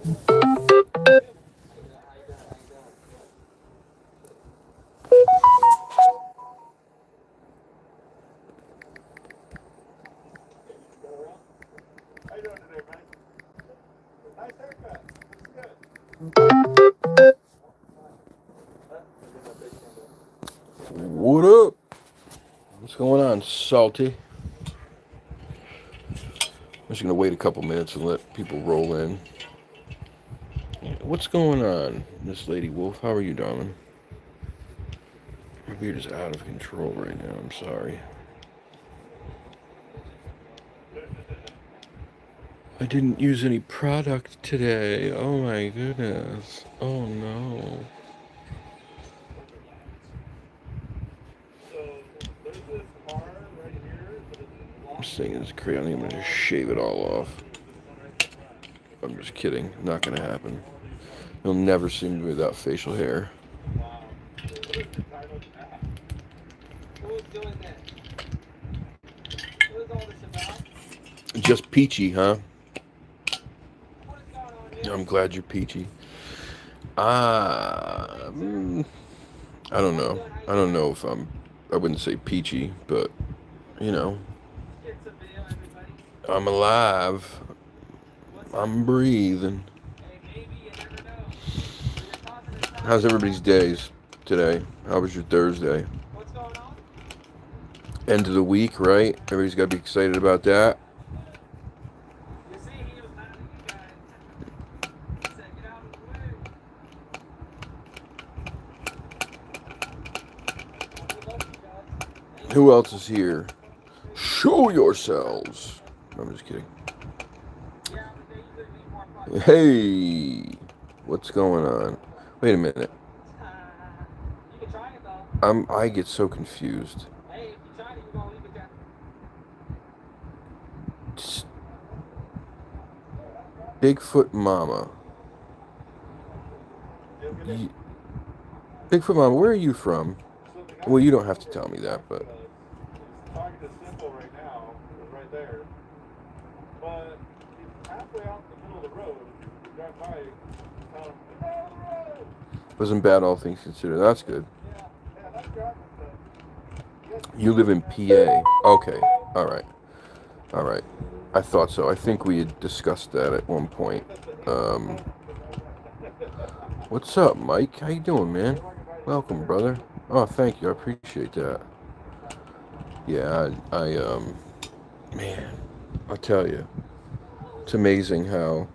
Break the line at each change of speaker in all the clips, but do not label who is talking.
What up? What's going on, Salty? I'm just gonna wait a couple minutes and let people roll in. What's going on, Miss Lady Wolf? How are you, darling? My beard is out of control right now. I'm sorry. I didn't use any product today. Oh my goodness. Oh no. This thing is crazy. I'm gonna just shave it all off. I'm just kidding. Not gonna happen. You'll never see me without facial hair. Just peachy, huh? I'm glad you're peachy. I don't know. I don't know if I wouldn't say peachy, but, you know, I'm alive. I'm breathing. How's everybody's days today? How was your Thursday? End of the week, right? Everybody's got to be excited about that. Who else is here? Show yourselves. I'm just kidding. Hey, what's going on? Wait a minute. I get so confused. Bigfoot Mama. Bigfoot Mama, where are you from? Well, you don't have to tell me that, but. Wasn't bad, all things considered. That's good. You live in PA. Okay. All right. All right. I thought so. I think we had discussed that at one point. What's up, Mike? How you doing, man? Welcome, brother. Oh, thank you. I appreciate that. Yeah, man, I'll tell you, it's amazing how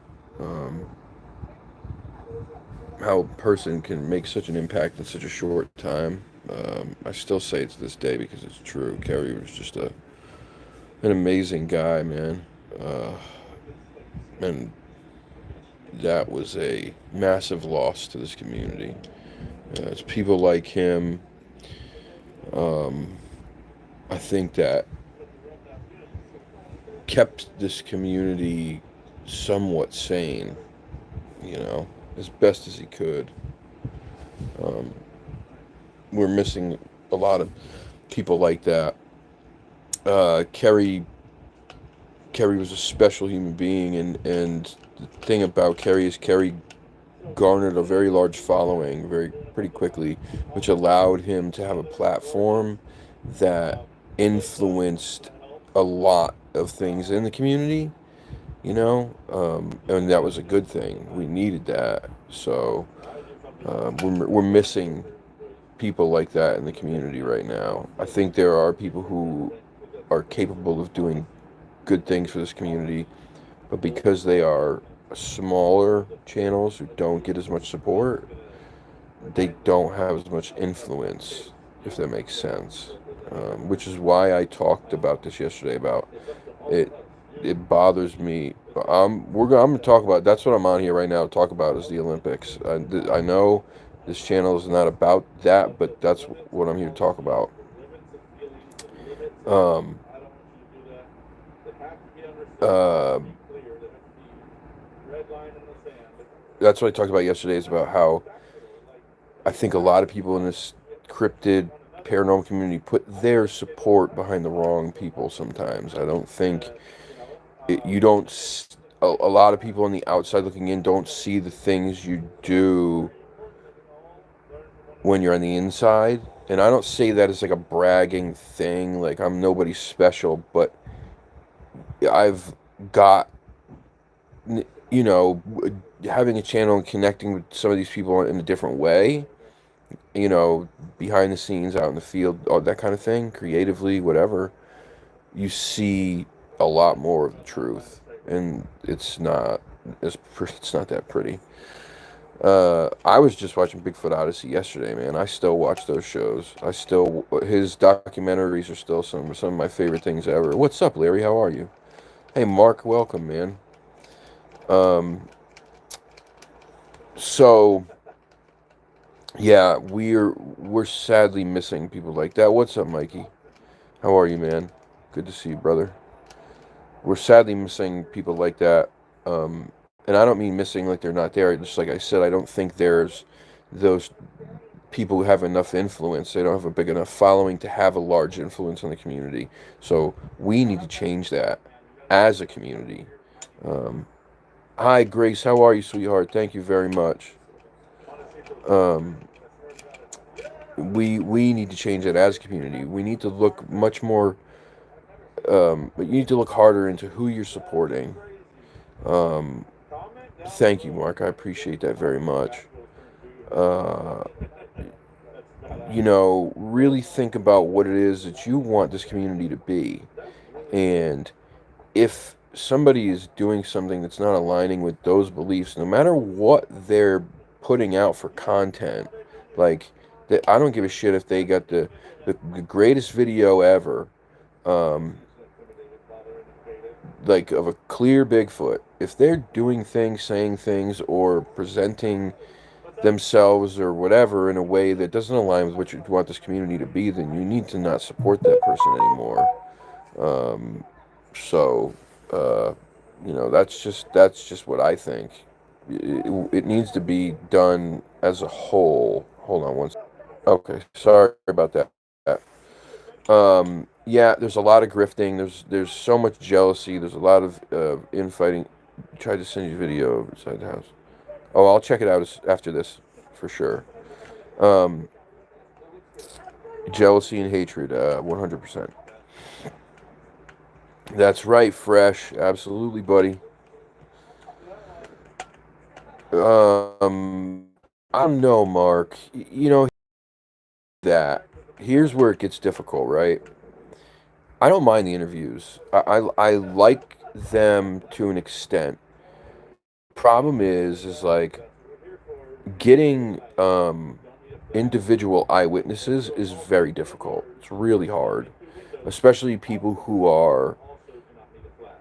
a person can make such an impact in such a short time. I still say it to this day because it's true. Kerry was just an amazing guy, man. And that was a massive loss to this community. It's people like him. I think that kept this community somewhat sane, as best as he could. We're missing a lot of people like that. Kerry was a special human being, and the thing about Kerry is Kerry garnered a very large following pretty quickly, which allowed him to have a platform that influenced a lot of things in the community, and that was a good thing. We needed that. So we're missing people like that in the community right now. I think there are people who are capable of doing good things for this community, but because they are smaller channels who don't get as much support, they don't have as much influence, if that makes sense. Which is why I talked about this yesterday. About it, it bothers me. I'm gonna talk about. That's what I'm on here right now to talk about is the Olympics. I know this channel is not about that, but that's what I'm here to talk about. Um, uh, that's what I talked about yesterday. Is about how I think a lot of people in this cryptid paranormal community put their support behind the wrong people sometimes. I don't think you don't a lot of people on the outside looking in don't see the things you do when you're on the inside. And I don't say that as like a bragging thing, like I'm nobody special, but I've got, you know, having a channel and connecting with some of these people in a different way, you know, behind the scenes, out in the field, all that kind of thing, creatively, whatever, you see a lot more of the truth. And it's not that pretty. I was just watching Bigfoot Odyssey yesterday, man. I still watch those shows. His documentaries are still some of my favorite things ever. What's up, Larry? How are you? Hey, Mark, welcome, man. Um, so yeah, we're sadly missing people like that. What's up, Mikey? How are you, man? Good to see you, brother. We're sadly missing people like that. And I don't mean missing like they're not there. Just like I said, I don't think there's those people who have enough influence. They don't have a big enough following to have a large influence on the community. So we need to change that as a community. Um, Hi, Grace. How are you, sweetheart? Thank you very much. Um, we need to change that as a community. We need to look much more. You need to look harder into who you're supporting. Um, Thank you, Mark. I appreciate that very much. Uh, really think about what it is that you want this community to be. And if somebody is doing something that's not aligning with those beliefs, no matter what they're putting out for content, like I don't give a shit if they got the greatest video ever, um, like of a clear Bigfoot. If they're doing things, saying things, or presenting themselves or whatever in a way that doesn't align with what you want this community to be, then you need to not support that person anymore. Um, so, uh, that's just what I think. It needs to be done as a whole. Hold on one second. Okay, sorry about that. Yeah, there's a lot of grifting. There's so much jealousy. There's a lot of infighting. Tried to send you a video inside the house. Oh, I'll check it out after this for sure. Um, Jealousy and hatred, 100%. That's right, Fresh. Absolutely, buddy. Um, I don't know, Mark. That here's where it gets difficult, right? I don't mind the interviews. I like them to an extent. Problem is like getting individual eyewitnesses is very difficult. It's really hard, especially people who are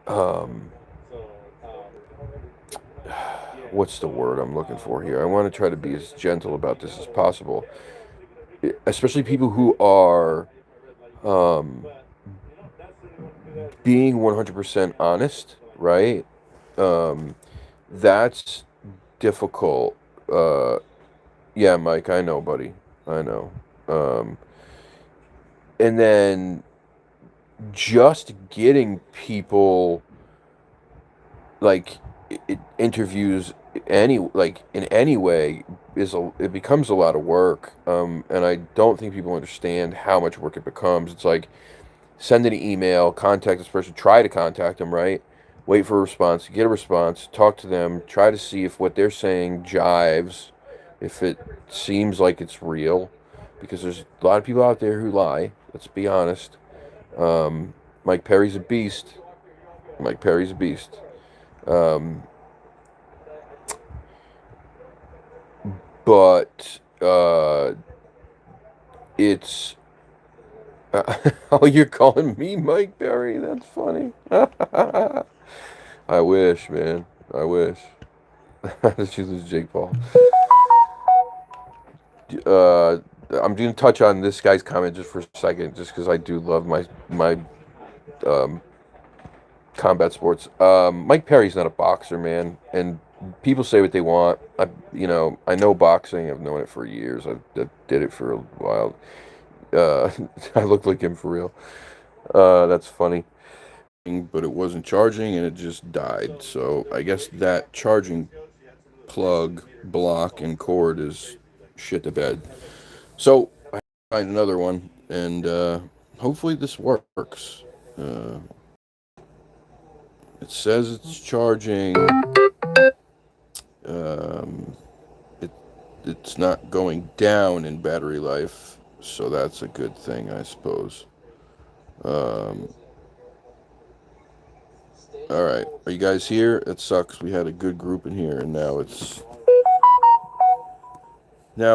um, what's the word I'm looking for here? I want to try to be as gentle about this as possible. Especially people who are um, being 100% honest, right? Um, that's difficult. Yeah, Mike, I know, buddy. I know. Um, and then just getting people like interviews in any way it becomes a lot of work. And I don't think people understand how much work it becomes. It's like send an email, contact this person, try to contact them, right? Wait for a response, get a response, talk to them, try to see if what they're saying jives, if it seems like it's real, because there's a lot of people out there who lie. Let's be honest. Um, Mike Perry's a beast. Mike Perry's a beast. Um, but it's oh, you're calling me Mike Perry? That's funny. I wish, man. I wish. How did you lose Jake Paul? Uh, I'm going to touch on this guy's comment just for a second, just because I do love my um, combat sports. Mike Perry's not a boxer, man, and people say what they want. I know boxing. I've known it for years. I did it for a while. Uh, I look like him for real. That's funny. but it wasn't charging and it just died. So I guess that charging plug, block, and cord is shit to bed. So I find another one, and hopefully this works. Uh, it says it's charging. Um, it it's not going down in battery life, so that's a good thing, I suppose. Um, all right, are you guys here? It sucks. We had a good group in here, and now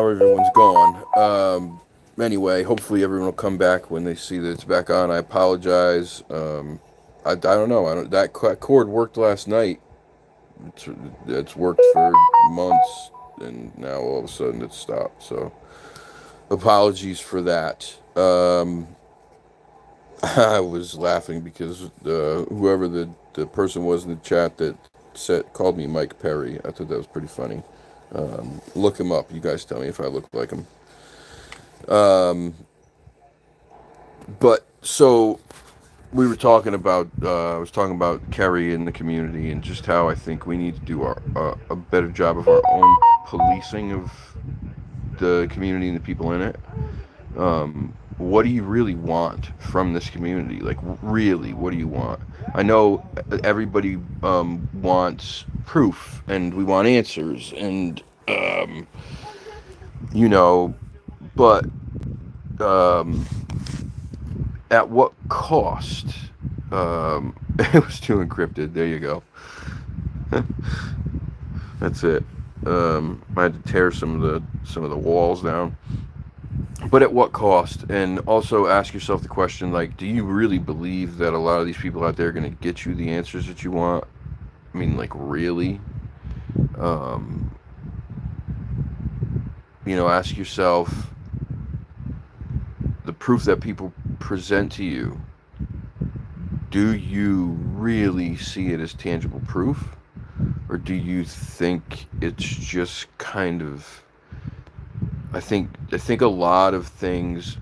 everyone's gone. Anyway, hopefully everyone will come back when they see that it's back on. I apologize. I don't know. I don't, that cord worked last night. It's, it's worked for months, and now all of a sudden it stopped. So apologies for that. I was laughing because whoever the person was in the chat that called me Mike Perry. I thought that was pretty funny. Look him up. You guys tell me if I look like him. Um, but so we were talking about. I was talking about Kerry in the community and just how I think we need to do a better job of our own policing of the community and the people in it. What do you really want from this community? Like, really, what do you want? I know everybody wants proof, and we want answers, and you know, but um, at what cost? It was too encrypted. There you go. That's it. I had to tear some of the walls down. But at what cost? And also ask yourself the question, like, do you really believe that a lot of these people out there are going to get you the answers that you want? I mean, like, really? Um, ask yourself the proof that people present to you. Do you really see it as tangible proof? Or do you think it's just kind of I think a lot of things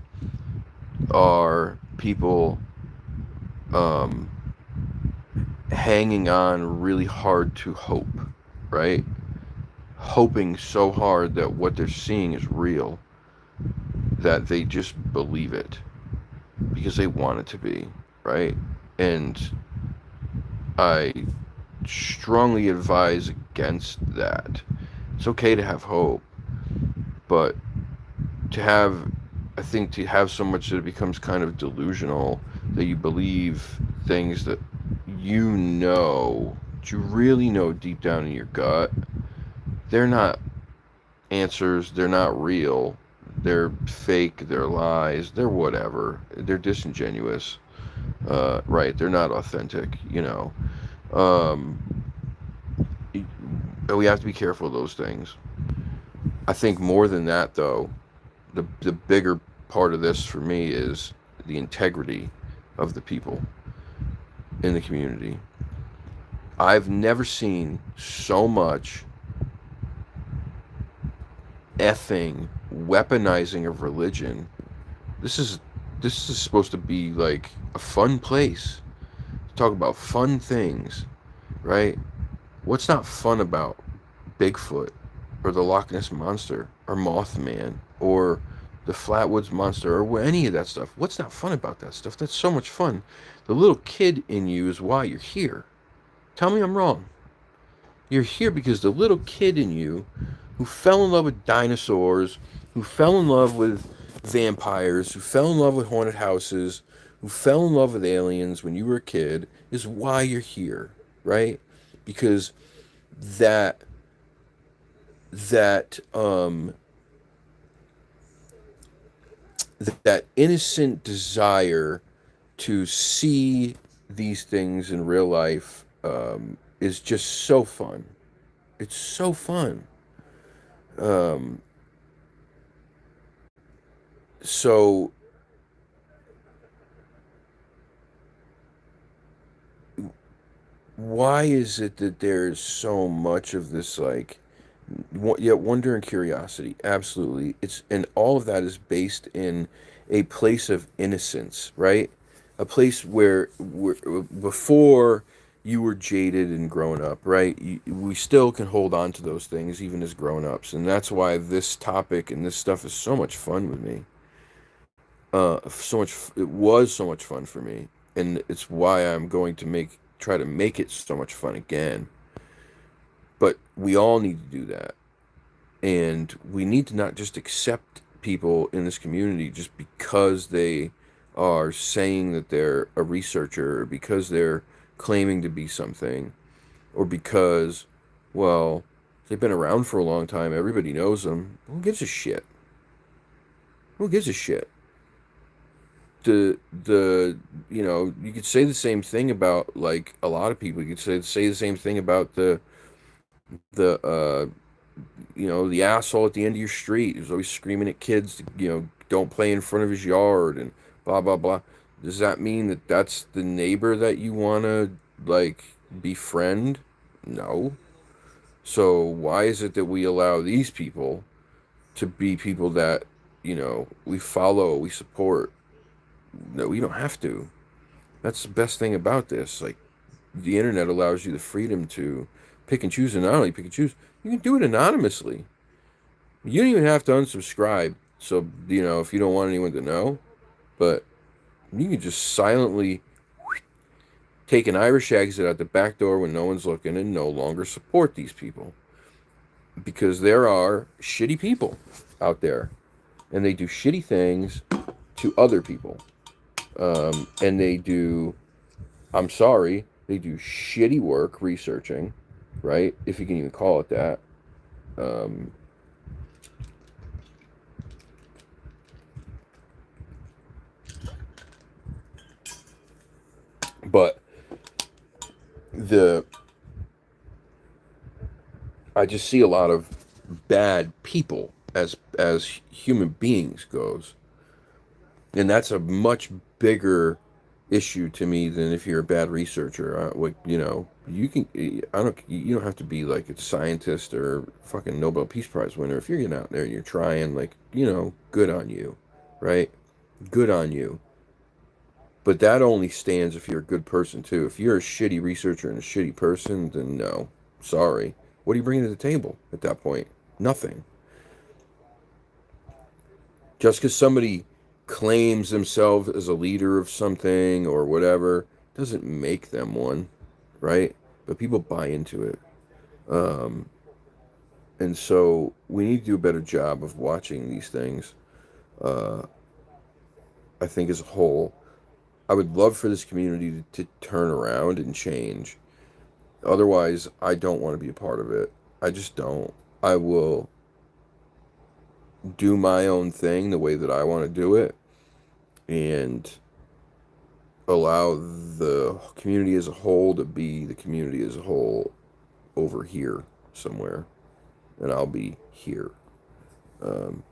are people um, hanging on really hard to hope, right? Hoping so hard that what they're seeing is real that they just believe it because they want it to be, right? And I strongly advise against that. It's okay to have hope, but to have I think to have so much that it becomes kind of delusional that you believe things that that you really know deep down in your gut, they're not answers, they're not real, they're fake, they're lies, they're whatever, they're disingenuous, right? They're not authentic. Um, we have to be careful of those things. I think more than that, though, the bigger part of this for me is the integrity of the people in the community. I've never seen so much effing weaponizing of religion. This is this is supposed to be like a fun place to talk about fun things, right? What's not fun about Bigfoot or the Loch Ness Monster or Mothman or the Flatwoods Monster or any of that stuff? What's not fun about that stuff? That's so much fun. The little kid in you is why you're here. Tell me I'm wrong. You're here because the little kid in you who fell in love with dinosaurs, who fell in love with vampires, who fell in love with haunted houses, who fell in love with aliens when you were a kid is why you're here, right? Because that that that innocent desire to see these things in real life is just so fun. It's so fun. Um, so why is it that there's so much of this like wonder and curiosity? Absolutely. It's and all of that is based in a place of innocence, right? a place where before you were jaded and grown up, right? We still can hold on to those things even as grown ups, and that's why this topic and this stuff is so much fun with me. It was so much fun for me, and it's why I'm going to try to make it so much fun again. But we all need to do that, and we need to not just accept people in this community just because they are saying that they're a researcher, or because they're claiming to be something, or because, well, they've been around for a long time, everybody knows them. Who gives a shit? Who gives a shit? The you could say the same thing about, like, a lot of people. You could say the same thing about the the asshole at the end of your street who's always screaming at kids to, don't play in front of his yard and blah blah blah. Does that mean that that's the neighbor that you want to, like, befriend? No. So why is it that we allow these people to be people that, we follow, we support? No, we don't have to. That's the best thing about this. Like, the internet allows you the freedom to pick and choose, and not only pick and choose, you can do it anonymously. You don't even have to unsubscribe. So, if you don't want anyone to know, but you can just silently take an Irish exit out the back door when no one's looking and no longer support these people. Because there are shitty people out there, and they do shitty things to other people. And they do, I'm sorry, they do shitty work researching, right? If you can even call it that. Um, but the I just see a lot of bad people as human beings goes, and that's a much bigger issue to me than if you're a bad researcher. Like, you can, you don't have to be like a scientist or fucking Nobel Peace Prize winner. If you're getting out there and you're trying, like, good on you, right? Good on you. But that only stands if you're a good person too. If you're a shitty researcher and a shitty person, then no, sorry. What are you bringing to the table at that point? Nothing. Just because somebody claims themselves as a leader of something or whatever doesn't make them one, right? But people buy into it. Um, and so we need to do a better job of watching these things, uh, I think, as a whole. I would love for this community to turn around and change. Otherwise, I don't want to be a part of it. I just don't. I will do my own thing the way that I want to do it, and allow the community as a whole to be the community as a whole over here somewhere, and I'll be here. Um,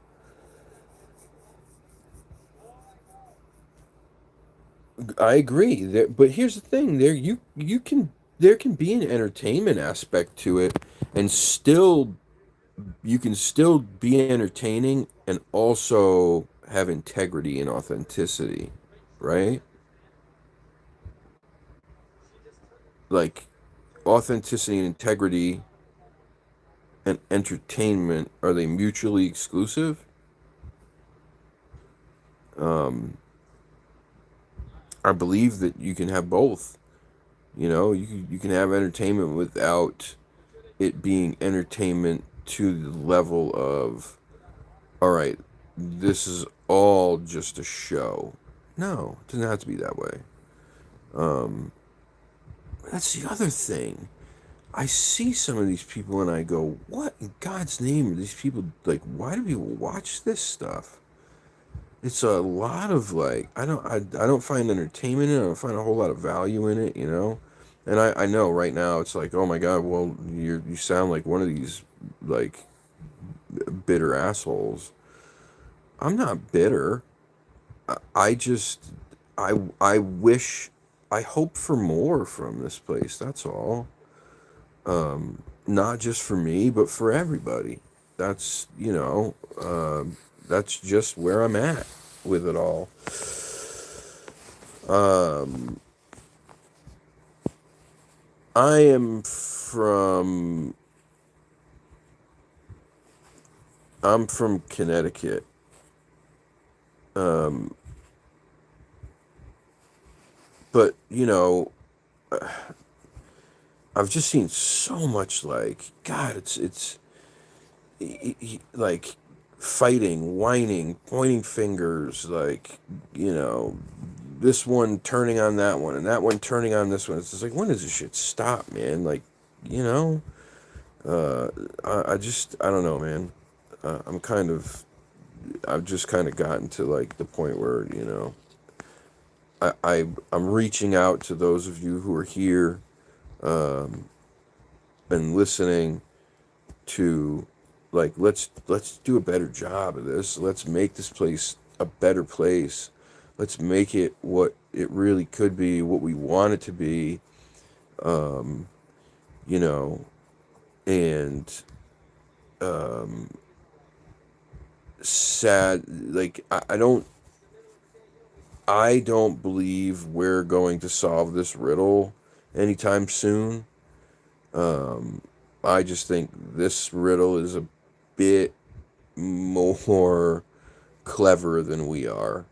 I agree. But here's the thing: there can be an entertainment aspect to it, and still you can still be entertaining and also have integrity and authenticity, right? Like, authenticity and integrity and entertainment, are they mutually exclusive? Um, I believe that you can have both. You can have entertainment without it being entertainment to the level of, all right, this is all just a show. No, it doesn't have to be that way. Um, that's the other thing. I see some of these people and I go, what in God's name are these people, like, why do people watch this stuff? It's a lot of, like, I don't find entertainment in it. I don't find a whole lot of value in it. And I know right now it's like, oh my God, well, you sound like one of these, like, bitter assholes. I'm not bitter. I just I wish, I hope for more from this place. That's all. Not just for me, but for everybody. That's, that's just where I'm at with it all. Um, I am from I'm from Connecticut. Um, but I've just seen so much like God. It's like fighting, whining, pointing fingers, like you know, this one turning on that one, and that one turning on this one. It's just like, when does this shit stop, man? Like, you know, uh, I don't know, man. I'm kind of, I've just kind of gotten to like the point where I'm reaching out to those of you who are here, um, and listening to, like, let's do a better job of this. Let's make this place a better place. Let's make it what it really could be, what we want it to be. Um, you know, and um, sad. Like I don't believe we're going to solve this riddle anytime soon. Um, I just think this riddle is a bit more clever than we are.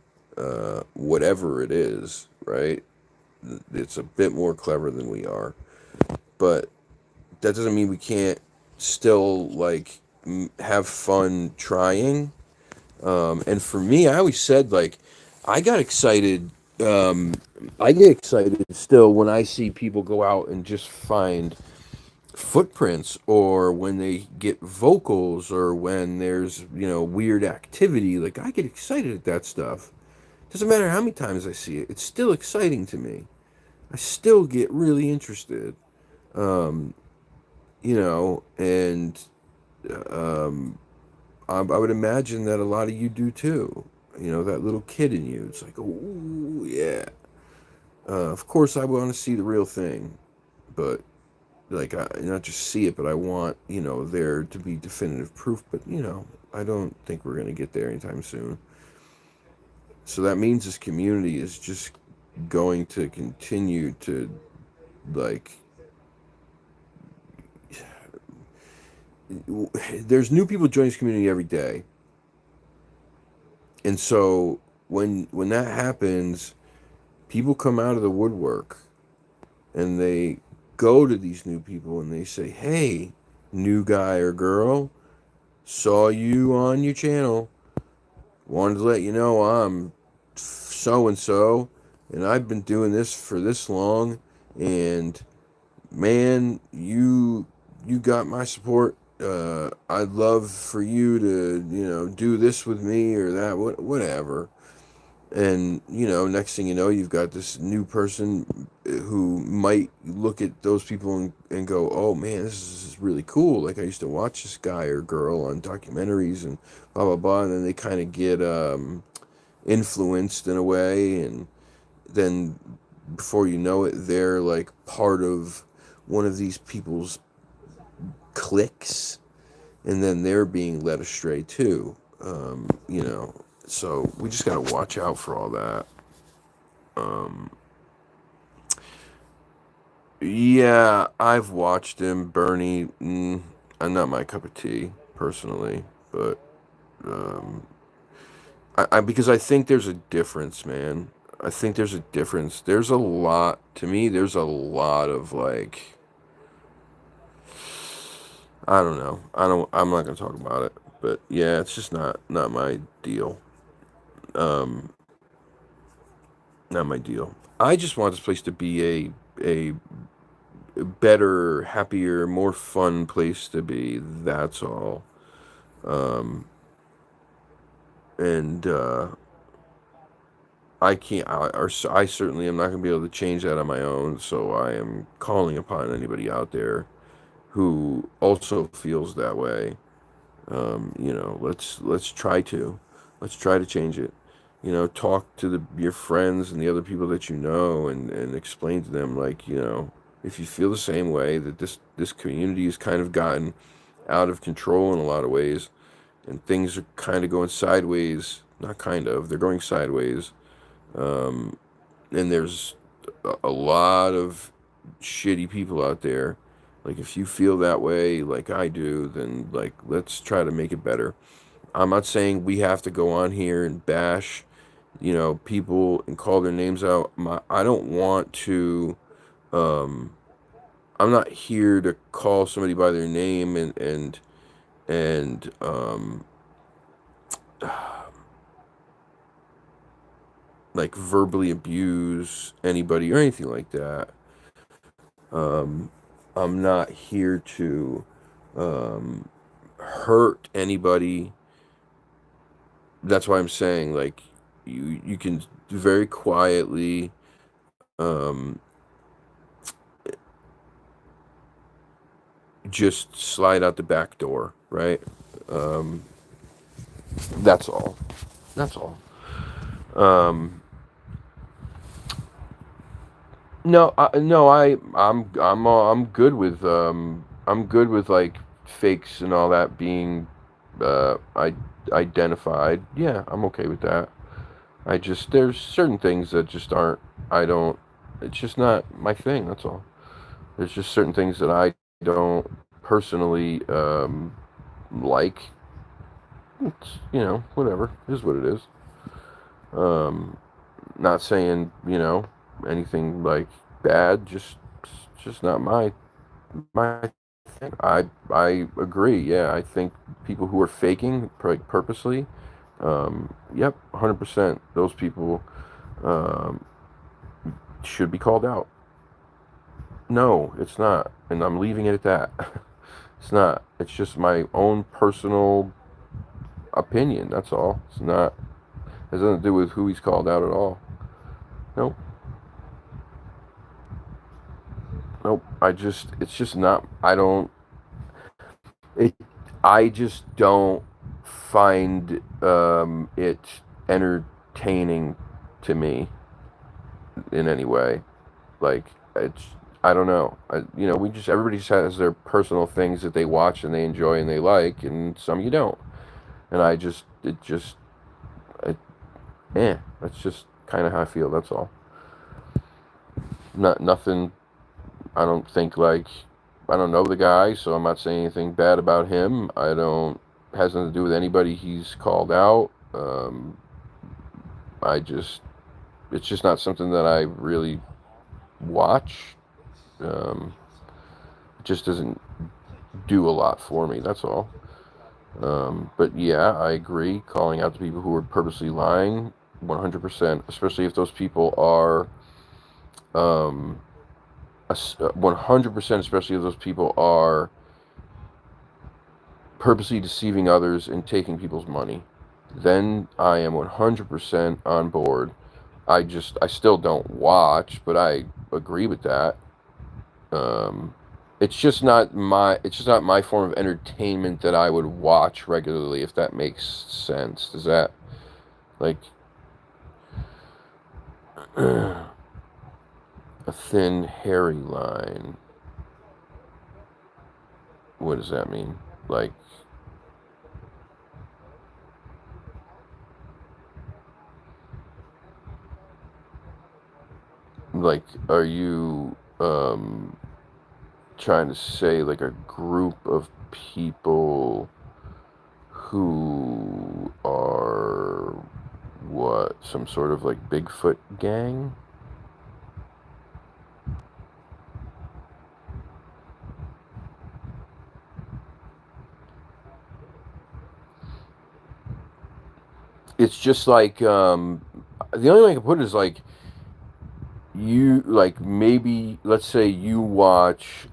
Whatever it is, right? It's a bit more clever than we are. But that doesn't mean we can't still like have fun trying. And for me, I always said like I got excited. Um, I get excited still when I see people go out and just find footprints, or when they get vocals, or when there's weird activity. Like, I get excited at that stuff. Doesn't matter how many times I see it, it's still exciting to me. I still get really interested. um and um I would imagine that a lot of you do too. That little kid in you, it's like, oh yeah. Of course I want to see the real thing, but like, I not just see it, but I want there to be definitive proof. But I don't think we're going to get there anytime soon. So that means this community is just going to continue to, like, there's new people joining this community every day. And so when that happens, people come out of the woodwork, and they go to these new people and they say, "Hey, new guy or girl, saw you on your channel. Wanted to let you know I'm so and so, and I've been doing this for this long, and man, you got my support. I'd love for you to do this with me or that, whatever." And next thing you know, you've got this new person who might look at those people and go, "Oh man, this is really cool. Like, I used to watch this guy or girl on documentaries and blah blah blah." And then they kind of get influenced in a way, and then before you know it, they're like part of one of these people's cliques, and then they're being led astray too. So we just got to watch out for all that. Um, yeah, I've watched him. Bernie, not my cup of tea personally, but um, because I think there's a difference, man. I think there's a difference. There's a lot, to me, there's a lot of like, I don't know. I'm not gonna talk about it. But yeah, it's just not my deal. Um, Not my deal. I just want this place to be a better, happier, more fun place to be. That's all. Um, and I can't, or I certainly am not going to be able to change that on my own. So I am calling upon anybody out there who also feels that way. Let's try to change it. Talk to your friends and the other people that you know, and explain to them, like, if you feel the same way, that this community has kind of gotten out of control in a lot of ways, and things are kind of going sideways. Not kind of, they're going sideways. Um, And there's a lot of shitty people out there. Like, if you feel that way, like I do, then, like, let's try to make it better. I'm not saying we have to go on here and bash, people and call their names out. I don't want to. Um, I'm not here to call somebody by their name and like verbally abuse anybody or anything like that. Um, I'm not here to um, hurt anybody. That's why I'm saying, like, you can very quietly um, just slide out the back door, right? Um, that's all. That's all. Um, no, I'm good with like fakes and all that being I identified. Yeah, I'm okay with that. I just there's certain things that just aren't. I don't. It's just not my thing. That's all. There's just certain things that I don't personally like. It's, whatever. It is what it is. Um, Not saying anything like bad. Just not my thing. I agree. Yeah, I think people who are faking like purposely. Yep, 100%. Those people um, should be called out. No, it's not, and I'm leaving it at that. It's not. It's just my own personal opinion. That's all. It's not. Has nothing to do with who he's called out at all. Nope. Nope. It's just not. I don't. It. I just don't find it entertaining to me in any way. Like, it's. I don't know. Everybody just has their personal things that they watch and they enjoy and they like, and some you don't. And it, that's just kind of how I feel. That's all. Not nothing. I don't think like I don't know the guy, so I'm not saying anything bad about him. I don't has nothing to do with anybody he's called out. I just it's just not something that I really watch. Um, it just doesn't do a lot for me. That's all. But yeah, I agree. Calling out the people who are purposely lying, 100%. Especially if those people are, 100%. Especially if those people are purposely deceiving others and taking people's money, then I am 100% on board. I still don't watch, but I agree with that. Um, it's just not my form of entertainment that I would watch regularly, if that makes sense. Does that, like, a thin, hairy line? What does that mean? Like, are you trying to say like a group of people who are what, some sort of like Bigfoot gang? It's just like the only way I can put it is like you like maybe let's say you watch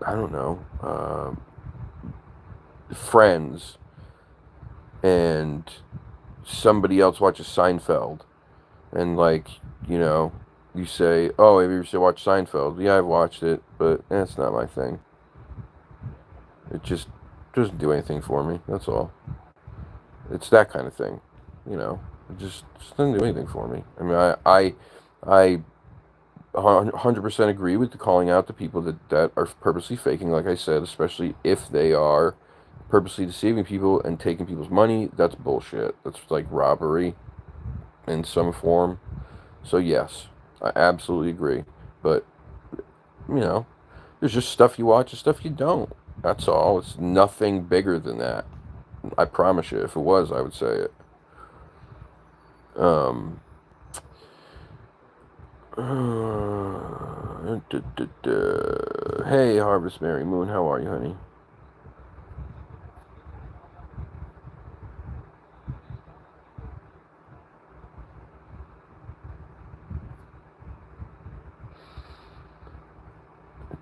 I don't know Friends and somebody else watches Seinfeld and like you know you say, oh, have you ever watched Seinfeld? Yeah, I've watched it, but it's not my thing. It just doesn't do anything for me. That's all. It's that kind of thing, you know. It just doesn't do anything for me. I mean, I 100% agree with the calling out the people that are purposely faking, like I said, especially if they are purposely deceiving people and taking people's money. That's bullshit. That's like robbery. in some form. So yes, I absolutely agree. But you know, there's just stuff you watch and stuff you don't. That's all. It's nothing bigger than that. I promise you. If it was, I would say it. Um, Hey, Harvest Mary Moon, how are you, honey?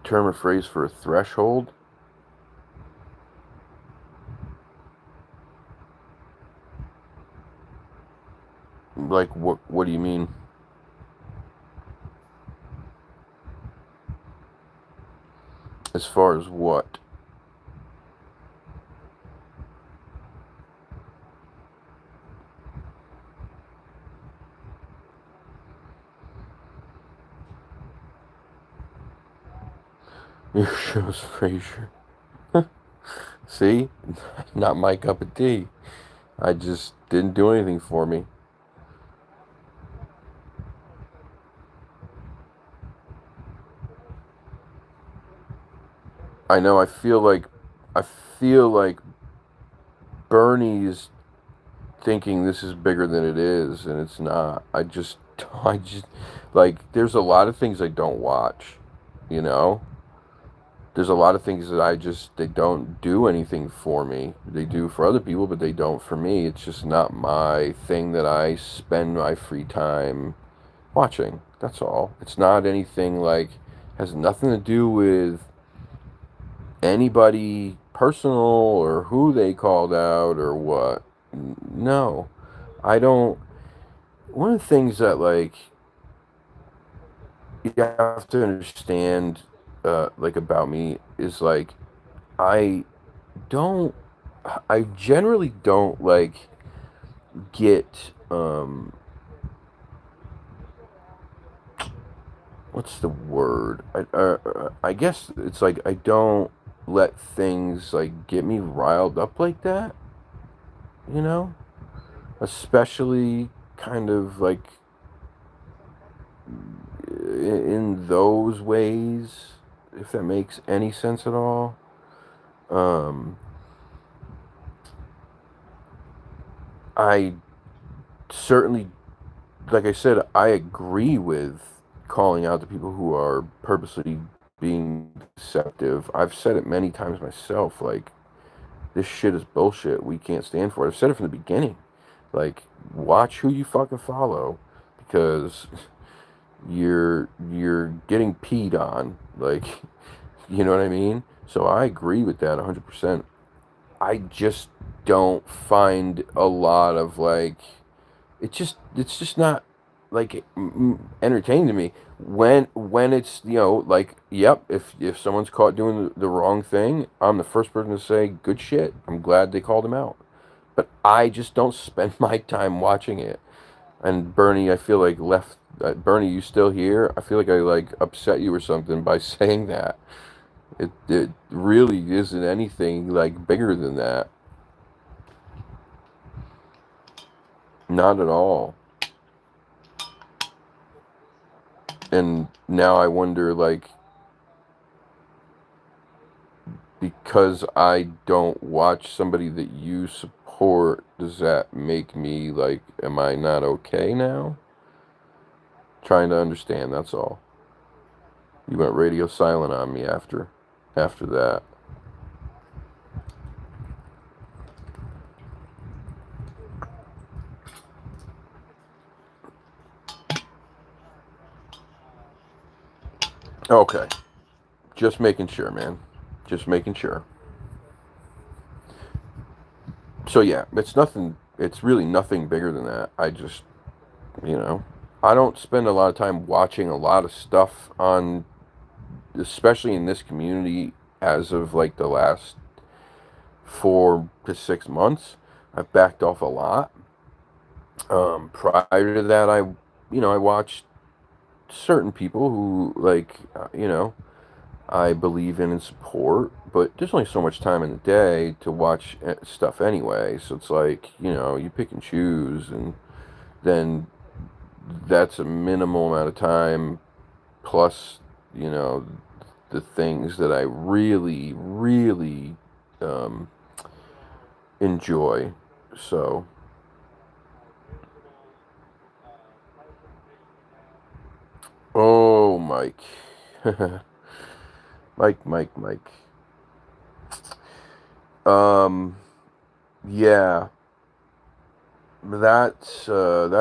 Term or phrase for a threshold? Like what? What do you mean? As far as what? Your show's Frasier. See, not my cup of tea. I just didn't do anything for me. I know. I feel like Bernie's thinking this is bigger than it is, and it's not. I just, like, there's a lot of things I don't watch, you know? There's a lot of things that they don't do anything for me. They do for other people, but they don't for me. It's just not my thing that I spend my free time watching. That's all. It's not anything like, has nothing to do with anybody personal or who they called out or what. No, I don't. One of the things that, like, you have to understand, like, about me is, like, I don't, I generally don't, like, get, what's the word? I guess it's like I don't let things, like, get me riled up like that, you know? Especially kind of like in those ways, if that makes any sense at all. Um, I certainly, like I said, I agree with calling out the people who are purposely being deceptive. I've said it many times myself, like, this shit is bullshit. We can't stand for it. I've said it from the beginning. Like, watch who you fucking follow, because you're getting peed on. Like, you know what I mean? So I agree with that 100%. I just don't find a lot of, like, it's just not, like, entertaining to me when it's, like, yep, if someone's caught doing the wrong thing, I'm the first person to say good shit, I'm glad they called him out, but I just don't spend my time watching it. And Bernie, I feel like left, Bernie, you still here? I feel like I, like, upset you or something by saying that. It really isn't anything, like, bigger than that. Not at all. And now I wonder, like, because I don't watch somebody that you support, does that make me, like, am I not okay now? Trying to understand, that's all. You went radio silent on me after that. Okay. Just making sure, man. Just making sure. So yeah, it's really nothing bigger than that. I just, you know, I don't spend a lot of time watching a lot of stuff on, especially in this community, as of, like, the last 4 to 6 months. I've backed off a lot. Prior to that, I watched certain people who, like, I believe in and support, but there's only so much time in the day to watch stuff anyway. So it's like, you pick and choose, and then that's a minimal amount of time plus, you know, the things that I really, really um, enjoy. So, oh, Mike. Mike. Um, yeah, that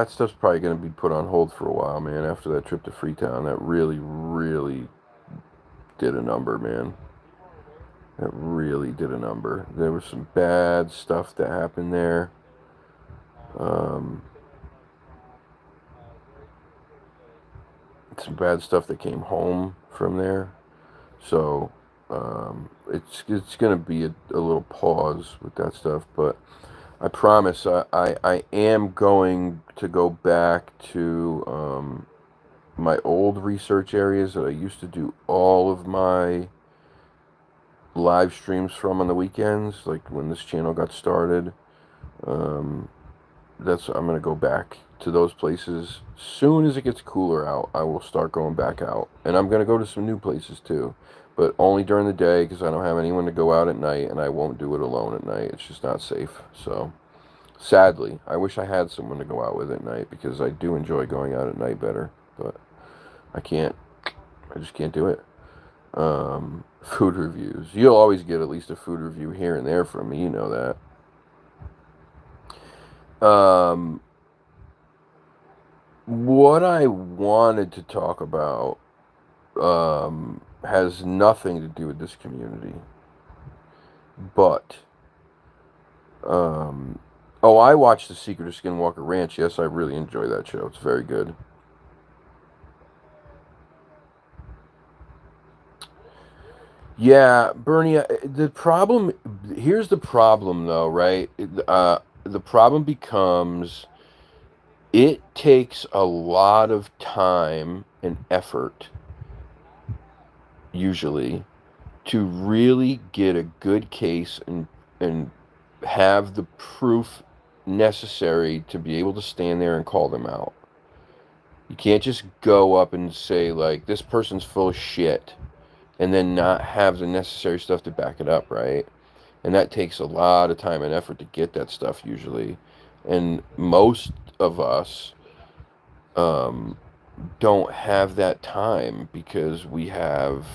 stuff's probably gonna be put on hold for a while, man. After that trip to Freetown, that really, really did a number, man. That really did a number. There was some bad stuff that happened there. Um, some bad stuff that came home from there. So it's gonna be a little pause with that stuff, but I promise I am going to go back to my old research areas that I used to do all of my live streams from on the weekends, like when this channel got started. Um, I'm gonna go back to those places soon as it gets cooler out. I will start going back out, and I'm gonna go to some new places too, but only during the day because I don't have anyone to go out at night, and I won't do it alone at night. It's just not safe. So sadly, I wish I had someone to go out with at night because I do enjoy going out at night better, but I can't. I just can't do it. Food reviews. You'll always get at least a food review here and there from me. You know that. What I wanted to talk about has nothing to do with this community, but um, oh, I watched The Secret of Skinwalker Ranch. Yes, I really enjoy that show. It's very good. Yeah, Bernie. The problem here's the problem, though, right? The problem becomes it takes a lot of time and effort, usually, to really get a good case and have the proof necessary to be able to stand there and call them out. You can't just go up and say like this person's full of shit and then not have the necessary stuff to back it up, right? And that takes a lot of time and effort to get that stuff usually. And most of us um, don't have that time because we have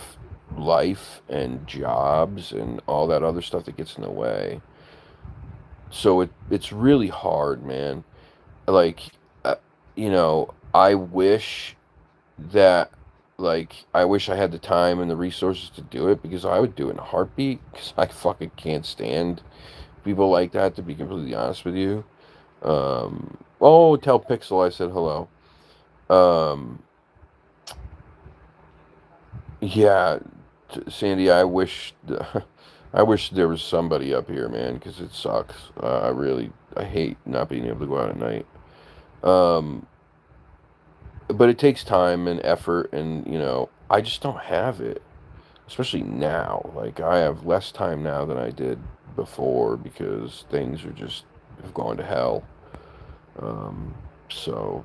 life and jobs and all that other stuff that gets in the way. So it's really hard, man. Like, uh, I wish that, like, I wish I had the time and the resources to do it because I would do it in a heartbeat because I fucking can't stand people like that, to be completely honest with you. Oh, tell Pixel I said hello. Um, yeah, Sandy, I wish there was somebody up here, man, because it sucks. I hate not being able to go out at night. Um, but it takes time and effort, and I just don't have it, especially now. Like I have less time now than I did before because things are just have gone to hell. Um, so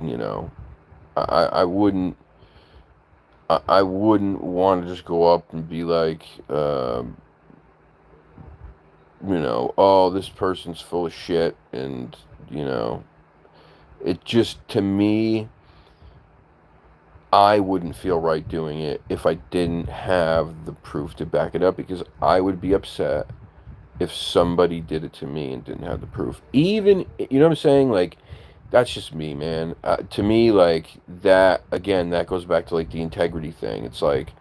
you know, I wouldn't. I wouldn't want to just go up and be like, oh, this person's full of shit, and you know, it just to me, I wouldn't feel right doing it if I didn't have the proof to back it up because I would be upset if somebody did it to me and didn't have the proof. Even, you know what I'm saying? Like, that's just me, man. To me, like, that, again, that goes back to, like, the integrity thing. It's like,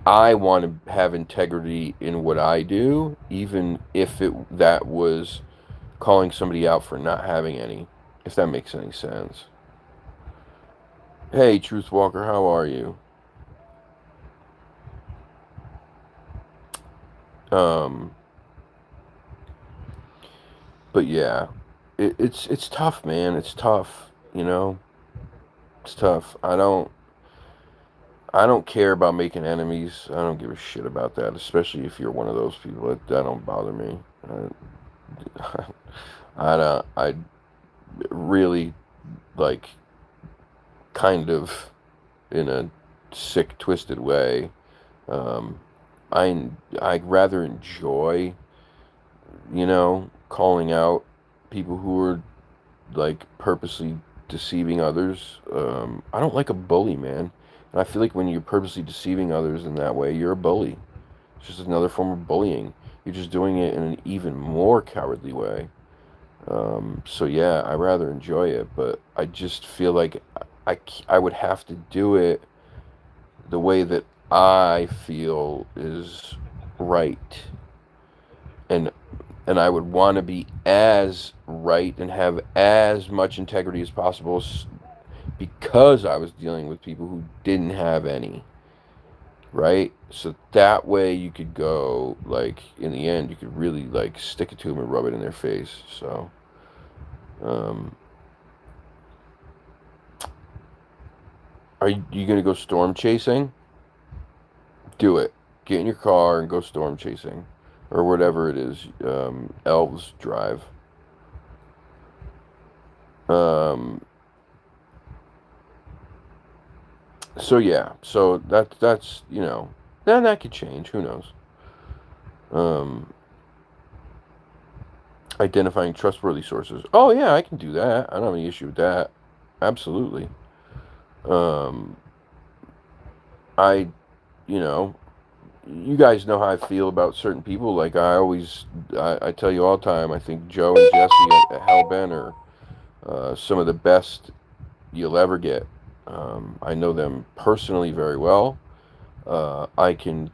I want to have integrity in what I do, even if that was calling somebody out for not having any, if that makes any sense. Hey, Truth Walker, how are you? Um, but yeah, it's tough, man. It's tough, you know. It's tough. I don't care about making enemies. I don't give a shit about that, especially if you're one of those people. That don't bother me. I don't. I really. like kind of in a sick, twisted way. Um, I'd rather enjoy, calling out people who are like purposely deceiving others. I don't like a bully, man. And I feel like when you're purposely deceiving others in that way, you're a bully. It's just another form of bullying. You're just doing it in an even more cowardly way. So yeah, I rather enjoy it, but I just feel like I would have to do it the way that I feel is right. And and I would want to be as right and have as much integrity as possible because I was dealing with people who didn't have any, right? So that way you could go, like, in the end, you could really, like, stick it to them and rub it in their face. So, um, are you going to go storm chasing? Do it. Get in your car and go storm chasing. Or whatever it is. Elves drive. Um, so yeah. So that's, then that could change. Who knows? Um, Identifying trustworthy sources. Oh yeah, I can do that. I don't have any issue with that. Absolutely. Um, I, you know, you guys know how I feel about certain people. Like I tell you all the time. I think Joe and Jesse at Hellbent are some of the best you'll ever get. I know them personally very well. I can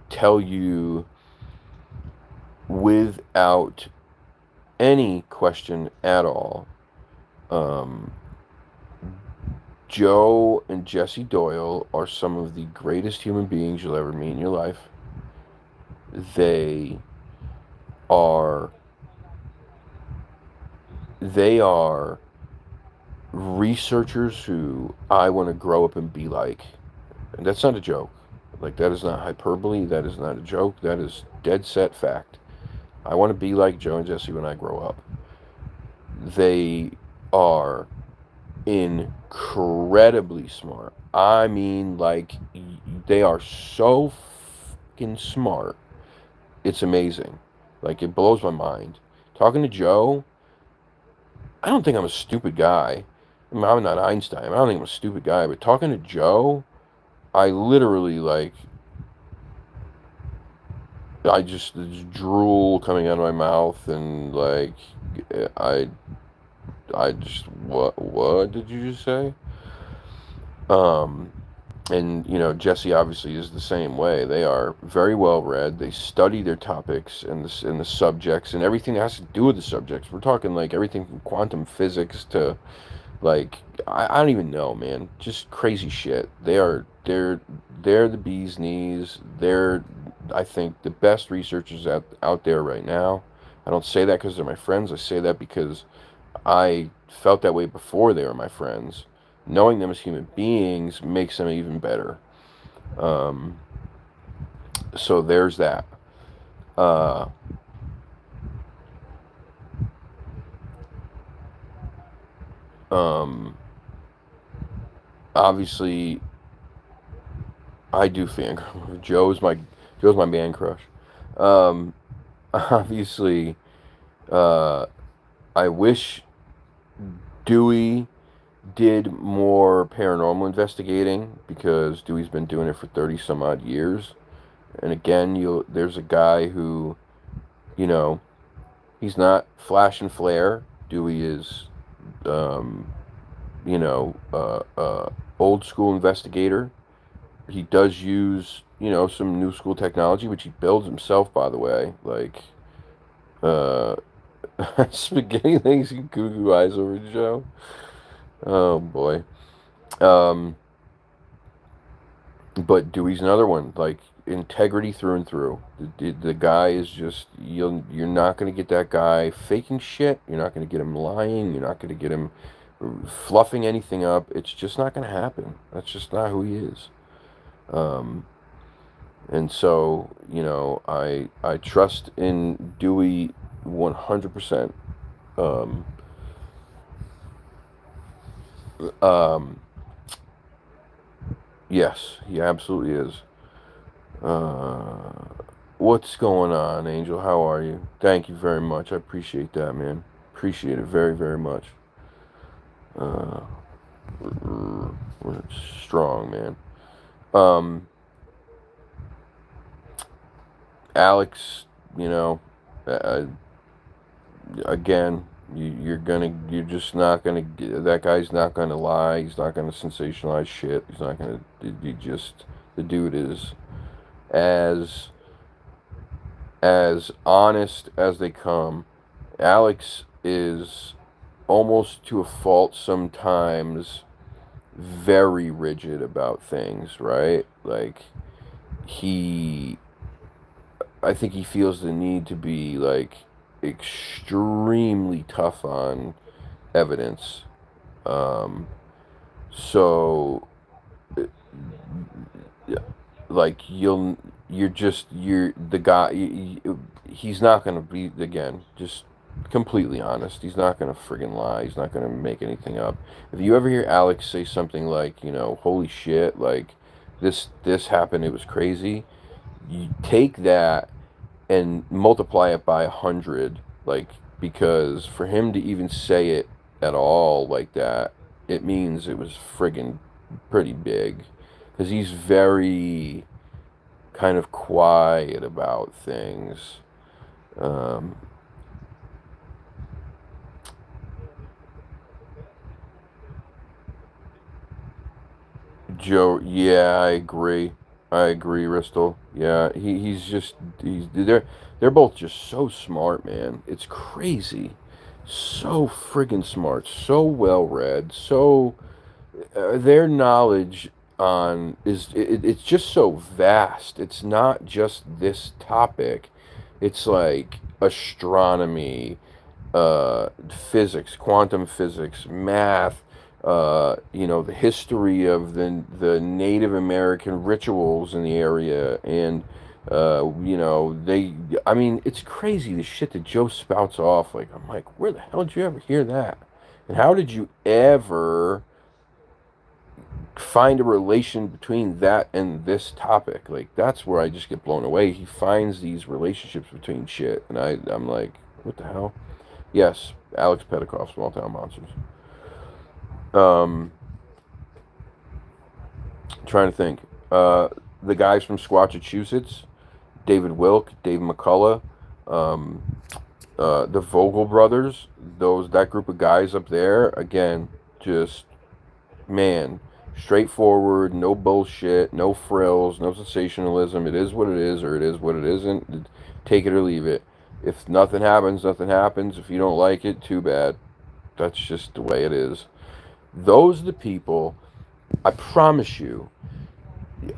tell you without any question at all. Um, Joe and Jesse Doyle are some of the greatest human beings you'll ever meet in your life. They are they are researchers who I want to grow up and be like. And that's not a joke. Like, that is not hyperbole. That is not a joke. That is dead set fact. I want to be like Joe and Jesse when I grow up. They are incredibly smart. I mean, like, they are so fucking smart. It's amazing. Like, it blows my mind. Talking to Joe, I don't think I'm a stupid guy. I mean, I'm not Einstein. I don't think I'm a stupid guy. But talking to Joe, I literally, like, there's drool coming out of my mouth, and, like, I, what did you just say? Um, and Jesse obviously is the same way. They are very well read. They study their topics and the subjects and everything that has to do with the subjects. We're talking like everything from quantum physics to, like, I don't even know, man. Just crazy shit. They're the bee's knees. They're, I think, the best researchers out there right now. I don't say that because they're my friends. I say that because I felt that way before they were my friends. Knowing them as human beings makes them even better. Um, so there's that. Uh, um, Obviously, I do fangirl. Joe's my man crush. Um, Obviously, uh, I wish Dewey did more paranormal investigating because Dewey's been doing it for 30 some odd years. And again, there's a guy who, you know, he's not flash and flare. Dewey is, um, you know, old school investigator. He does use, some new school technology, which he builds himself, by the way. Like, uh, spaghetti things and goo eyes over Joe. Oh boy. Um, but Dewey's another one. Like, integrity through and through. The guy is just, you're not gonna get that guy faking shit. You're not gonna get him lying. You're not gonna get him fluffing anything up. It's just not gonna happen. That's just not who he is. Um, and so, I trust in Dewey 100%. Um, Um, yes, he absolutely is. Uh, what's going on, Angel? How are you? Thank you very much. I appreciate that, man. Appreciate it very, very much. Uh, we're strong, man. Um, Alex, you know, uh, again, you're just not gonna, that guy's not gonna lie. He's not gonna sensationalize shit. He's not gonna, he just, the dude is as, as honest as they come. Alex is almost to a fault sometimes very rigid about things, right? Like, he, I think he feels the need to be like extremely tough on evidence. Um, so, uh, like you're the guy. He's not gonna be, again, just completely honest. He's not gonna friggin' lie. He's not gonna make anything up. If you ever hear Alex say something like, holy shit, like this happened, it was crazy. You take that and multiply it by 100, like, because for him to even say it at all like that, it means it was friggin' pretty big, because he's very kind of quiet about things. um, Joe, yeah, I agree, Ristel. Yeah, they're both just so smart, man. It's crazy. So friggin' smart, so well read, so their knowledge on it's just so vast. It's not just this topic. It's like astronomy, physics, quantum physics, math, the history of the Native American rituals in the area, and I mean, it's crazy the shit that Joe spouts off. Like, I'm like, where the hell did you ever hear that? And how did you ever find a relation between that and this topic? Like, that's where I just get blown away. He finds these relationships between shit, and I'm like, what the hell? Yes, Alex Petikoff, Small Town Monsters. Um, trying to think. The guys from Squatchachusetts, David Wilk, Dave McCullough, um, the Vogel brothers, that group of guys up there, again, just, man, straightforward, no bullshit, no frills, no sensationalism. It is what it is, or it is what it isn't. Take it or leave it. If nothing happens, nothing happens. If you don't like it, too bad. That's just the way it is. Those are the people, I promise you.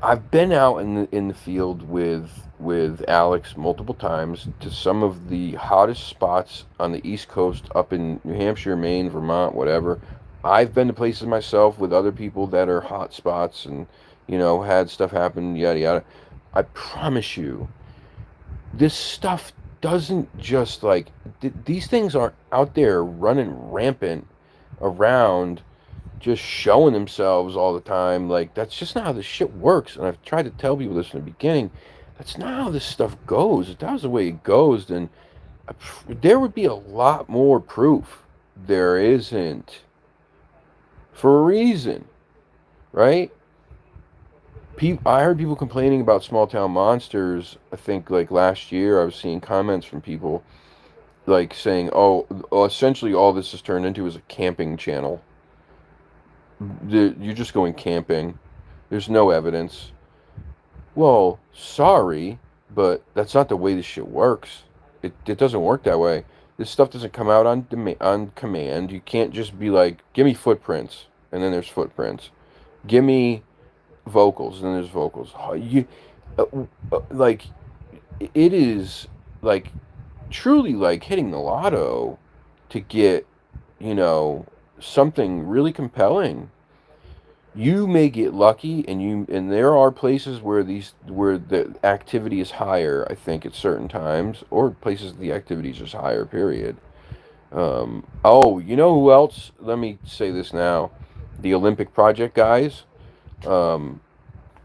I've been out in the field with Alex multiple times to some of the hottest spots on the East Coast, up in New Hampshire, Maine, Vermont, whatever. I've been to places myself with other people that are hot spots, and had stuff happen, yada yada. I promise you, this stuff doesn't just like these things aren't out there running rampant around, just showing themselves all the time. Like, that's just not how this shit works. And I've tried to tell people this in the beginning. That's not how this stuff goes. If that was the way it goes, then there would be a lot more proof. There isn't, for a reason, right? I heard people complaining about small town monsters. I think like last year, I was seeing comments from people like saying, "Oh, essentially all this has turned into is a camping channel. You're just going camping. There's no evidence." Well, sorry, but that's not the way this shit works. It doesn't work that way. This stuff doesn't come out on command. You can't just be like, "Give me footprints," and then there's footprints. "Give me vocals," and then there's vocals. Uh, like, it is like truly like hitting the lotto to get, you know, something really compelling. You may get lucky, and there are places where the activity is higher, I think, at certain times, or places the activity is just higher, period. Oh, you know who else? Let me say this now. The Olympic Project guys, um,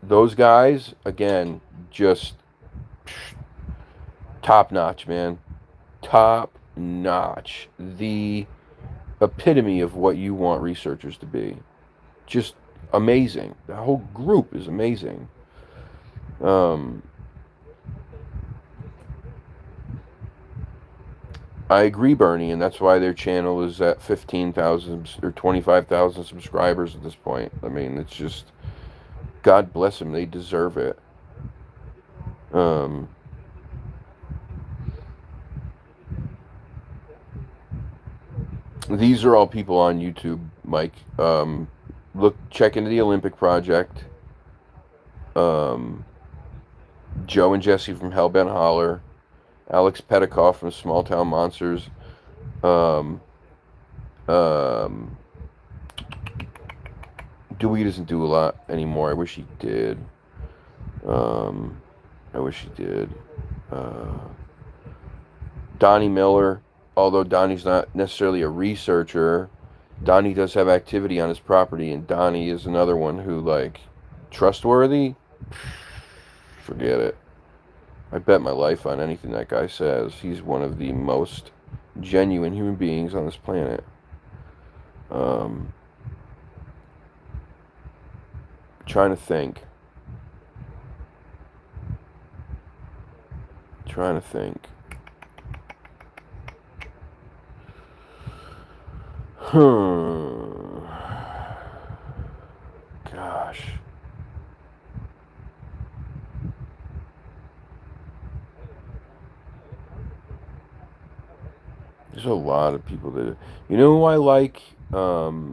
those guys, again, just top notch, man. Top notch. The epitome of what you want researchers to be. Just amazing. The whole group is amazing. Um, I agree, Bernie, and that's why their channel is at 15,000 or 25,000 subscribers at this point. I mean, it's just, God bless them. They deserve it. Um, these are all people on YouTube, Mike. Check into the Olympic Project. Um, Joe and Jesse from Hellbent Holler. Alex Petikoff from Small Town Monsters. Um, um, Dewey doesn't do a lot anymore. I wish he did. Um, I wish he did. Uh, Donnie Miller, although Donnie's not necessarily a researcher, Donnie does have activity on his property, and Donnie is another one who, like, trustworthy? Forget it. I bet my life on anything that guy says. He's one of the most genuine human beings on this planet. Um, trying to think. Trying to think. Hmm. Gosh. There's a lot of people that, you know who I like? Well,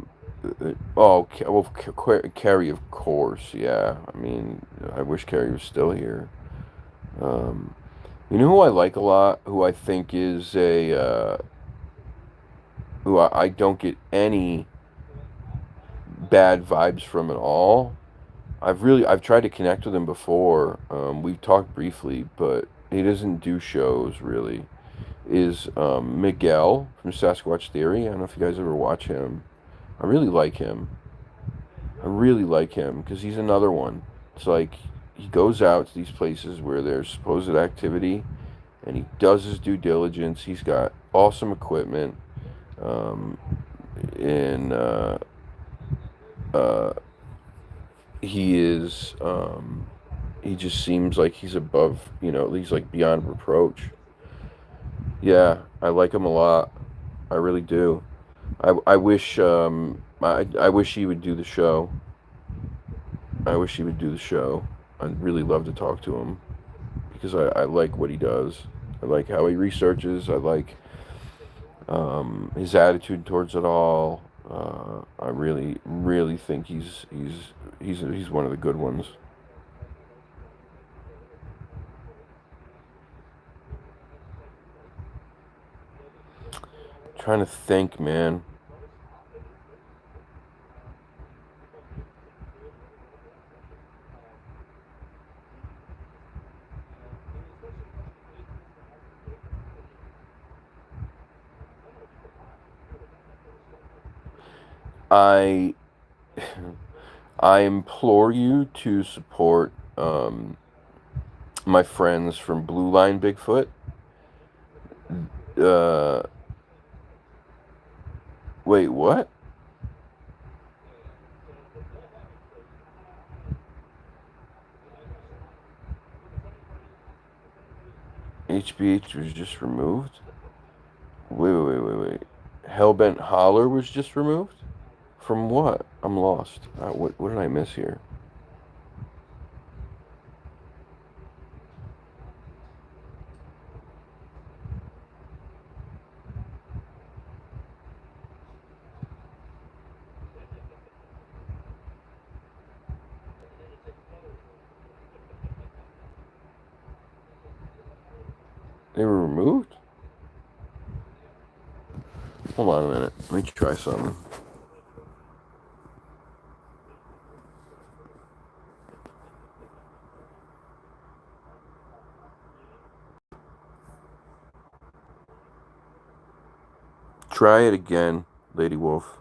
Carrie, of course. Yeah. I mean, I wish Carrie was still here. Um, you know who I like a lot? Who I think is who I don't get any bad vibes from at all. I've tried to connect with him before. We've talked briefly, but he doesn't do shows really. Is Miguel from Sasquatch Theory. I don't know if you guys ever watch him. I really like him. I really like him because he's another one. It's like he goes out to these places where there's supposed activity and he does his due diligence. He's got awesome equipment. Um, and uh, he is, he just seems like he's above, he's like beyond reproach. Yeah, I like him a lot. I really do. I wish he would do the show. I wish he would do the show. I'd really love to talk to him because I like what he does. I like how he researches. I like his attitude towards it all. I really, really think he's one of the good ones. Trying to think, man. I I implore you to support my friends from Blue Line Bigfoot. Uh, Wait, what? HBH was just removed? Wait. Hellbent Holler was just removed? From what? I'm lost. What did I miss here? They were removed? Hold on a minute. Let me try something. Try it again, Lady Wolf.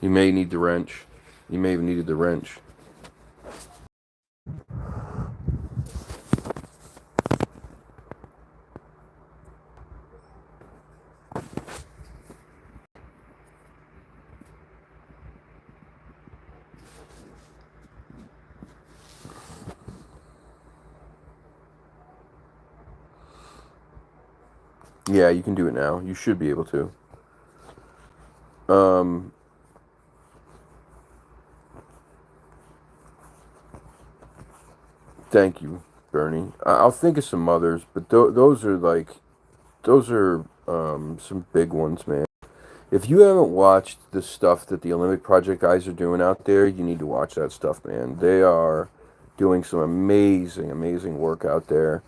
You may need the wrench. You may have needed the wrench. Yeah, you can do it now. You should be able to. Um, Thank you, Bernie. I'll think of some others, but those are like those are some big ones, man. If you haven't watched the stuff that the Olympic Project guys are doing out there, you need to watch that stuff, man. They are doing some amazing, amazing work out there.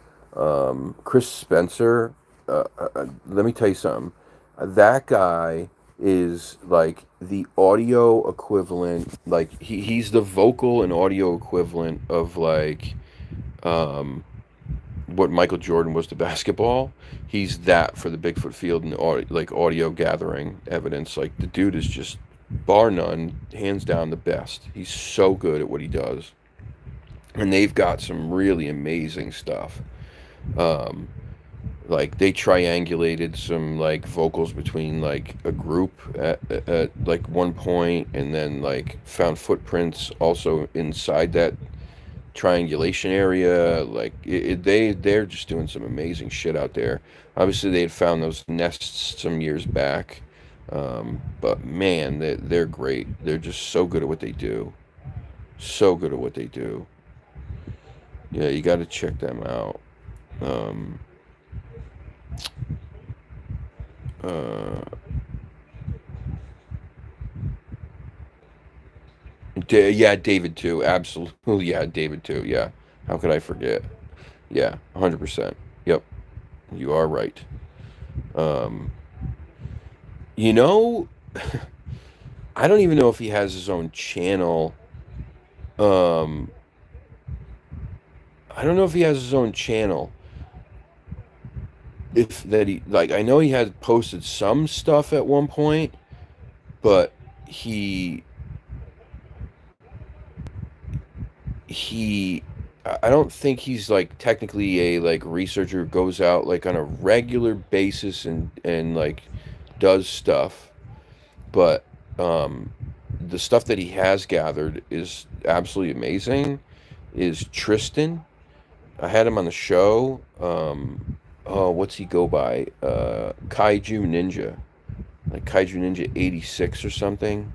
Chris Spencer, let me tell you something. That guy is like the audio equivalent, like he's the vocal and audio equivalent of like um, what Michael Jordan was to basketball. He's that for the Bigfoot field and audio, like audio gathering evidence. Like the dude is just bar none, hands down the best. He's so good at what he does, and they've got some really amazing stuff. Um, like they triangulated some like vocals between like a group at like one point, and then like found footprints also inside that triangulation area. Like they're just doing some amazing shit out there. Obviously, they had found those nests some years back, but man, they're great. They're just so good at what they do. So good at what they do. Yeah, you got to check them out. Um, uh, yeah, David too. Absolutely, yeah, David too. Yeah, how could I forget? Yeah, 100%. Yep, you are right. Um, you know, I don't even know if he has his own channel. Um, I don't know if he has his own channel. If that he like, I know he had posted some stuff at one point, but he he I don't think he's like technically a like researcher who goes out like on a regular basis and like does stuff, but um the stuff that he has gathered is absolutely amazing. Is Tristan. I had him on the show. Oh, what's he go by? Kaiju Ninja, like Kaiju Ninja 86 or something.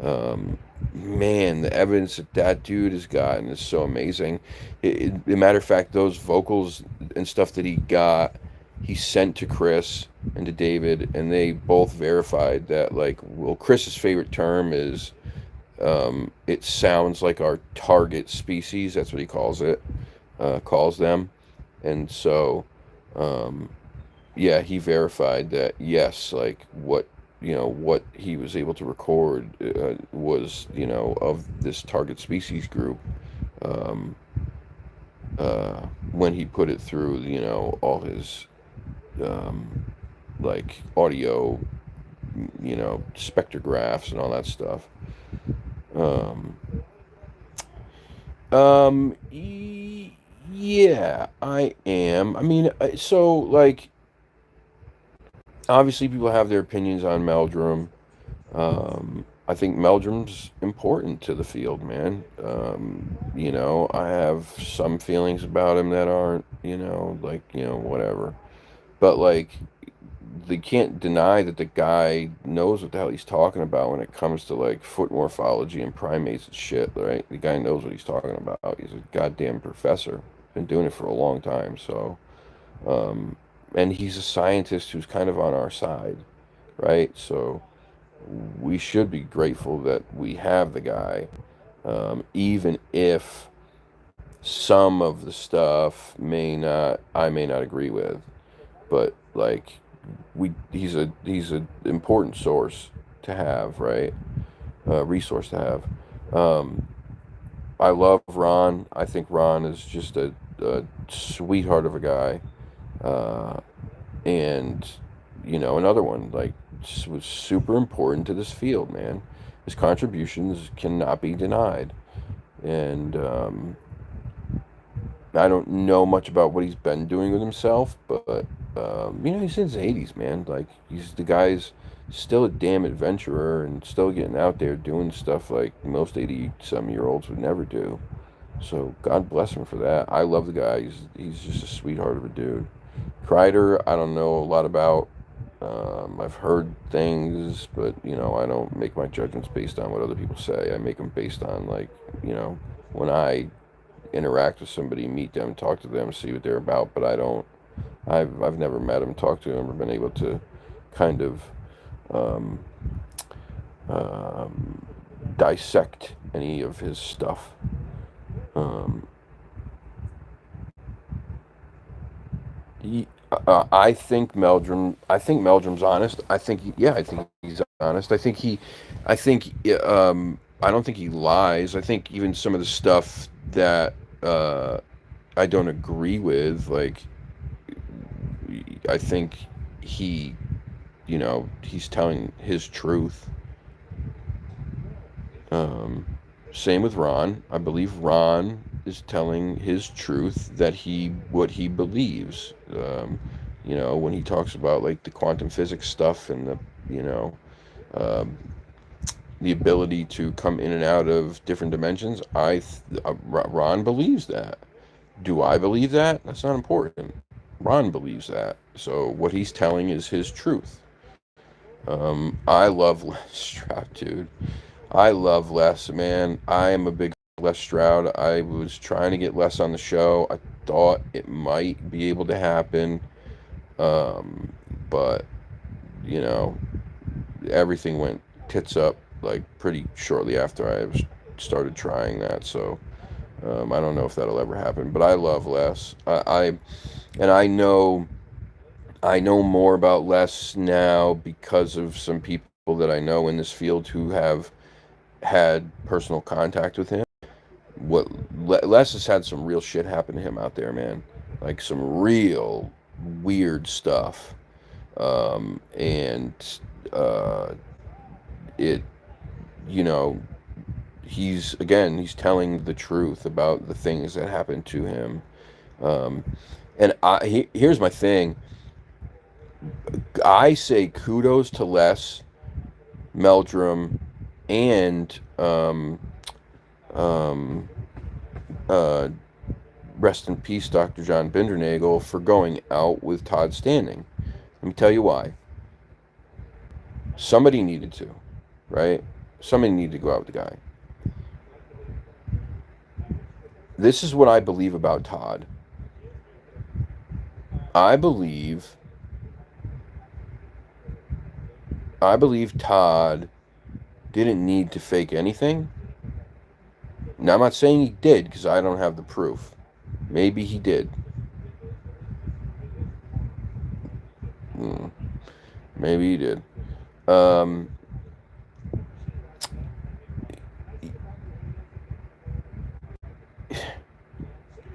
Um, Man, the evidence that that dude has gotten is so amazing. A matter of fact, those vocals and stuff that he got, he sent to Chris and to David, and they both verified that. Like, well, Chris's favorite term is it sounds like our target species. That's what he calls it, calls them. And so, um, yeah, he verified that yes, like what he was able to record was of this target species group um, when he put it through all his um, like audio spectrographs and all that stuff. Um, yeah, I am. I mean, so like obviously people have their opinions on Meldrum. I think Meldrum's important to the field, man. I have some feelings about him that aren't, like, whatever. But like they can't deny that the guy knows what the hell he's talking about when it comes to like foot morphology and primates and shit, right? The guy knows what he's talking about. He's a goddamn professor. Been doing it for a long time, so um, and he's a scientist who's kind of on our side, right? So we should be grateful that we have the guy, even if some of the stuff I may not agree with, but like he's a important source to have, right? Resource to have. Um, I love Ron. I think Ron is just a sweetheart of a guy. Uh, and another one like was super important to this field, man. His contributions cannot be denied. And I don't know much about what he's been doing with himself, but he's in his 80s, man. Like he's the guy's still a damn adventurer and still getting out there doing stuff like most 80-some-year-olds would never do. So God bless him for that. I love the guy. He's just a sweetheart of a dude. Kreider, I don't know a lot about. I've heard things, but I don't make my judgments based on what other people say. I make them based on like when I interact with somebody, meet them, talk to them, see what they're about. But I don't. I've never met him, talked to him, or been able to kind of um, um, dissect any of his stuff. Um, I think Meldrum. I think Meldrum's honest. Yeah, I think he's honest. I think, I don't think he lies. I think even some of the stuff that I don't agree with, like, I think he, he's telling his truth. Um, Same with Ron. I believe Ron is telling his truth that what he believes. When he talks about like the quantum physics stuff and you know, um, the ability to come in and out of different dimensions. Ron believes that. Do I believe that? That's not important. Ron believes that. So what he's telling is his truth. I love Les Stroud, dude. I love Les, man. I am a big Les Stroud. I was trying to get Les on the show. I thought it might be able to happen, but you know, everything went tits up like pretty shortly after started trying that. So I don't know if that'll ever happen. But I love Les. And I know more about Les now because of some people that I know in this field who have had personal contact with him. What Les has had some real shit happen to him out there, man. Like some real weird stuff. And uh, it, you know, he's telling the truth about the things that happened to him. Um, and here's my thing. I say kudos to Les Meldrum and um, uh, rest in peace, Dr. John Bindernagel, for going out with Todd Standing. Let me tell you why. Somebody needed to, right? Somebody needed to go out with the guy. This is what I believe about Todd. I believe Todd didn't need to fake anything. Now, I'm not saying he did because I don't have the proof. Maybe he did. Maybe he did. Um,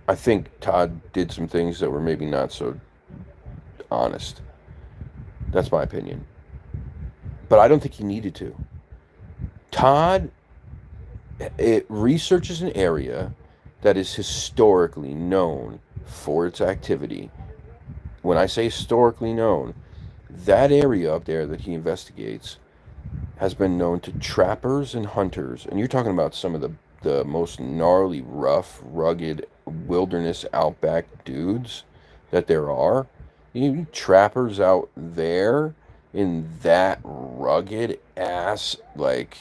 I think Todd did some things that were maybe not so honest. That's my opinion. But I don't think he needed to. Todd it researches an area that is historically known for its activity. When I say historically known, that area up there that he investigates has been known to trappers and hunters. And you're talking about some of the most gnarly, rough, rugged wilderness outback dudes that there are. You need trappers out there in that rugged ass, like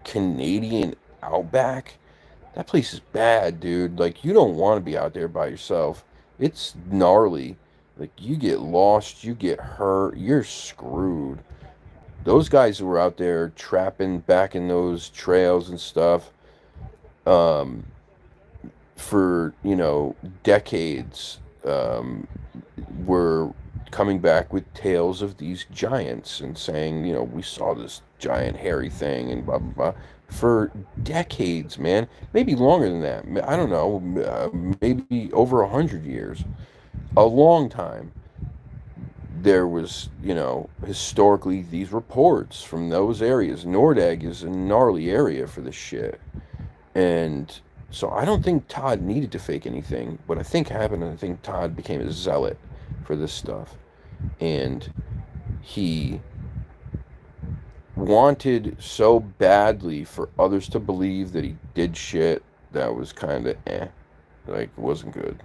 Canadian outback. That place is bad, dude. Like, you don't want to be out there by yourself. It's gnarly. Like, you get lost, you get hurt, you're screwed. Those guys who were out there trapping back in those trails and stuff, um, for, decades, were coming back with tales of these giants and saying, we saw this giant hairy thing and blah, blah, blah. For decades, man. Maybe longer than that. I don't know. Maybe over 100 years. A long time. there was, historically these reports from those areas. Nordegg is a gnarly area for this shit. And so I don't think Todd needed to fake anything. What I think happened, I think Todd became a zealot for this stuff. And he wanted so badly for others to believe that he did shit that was kind of like wasn't good.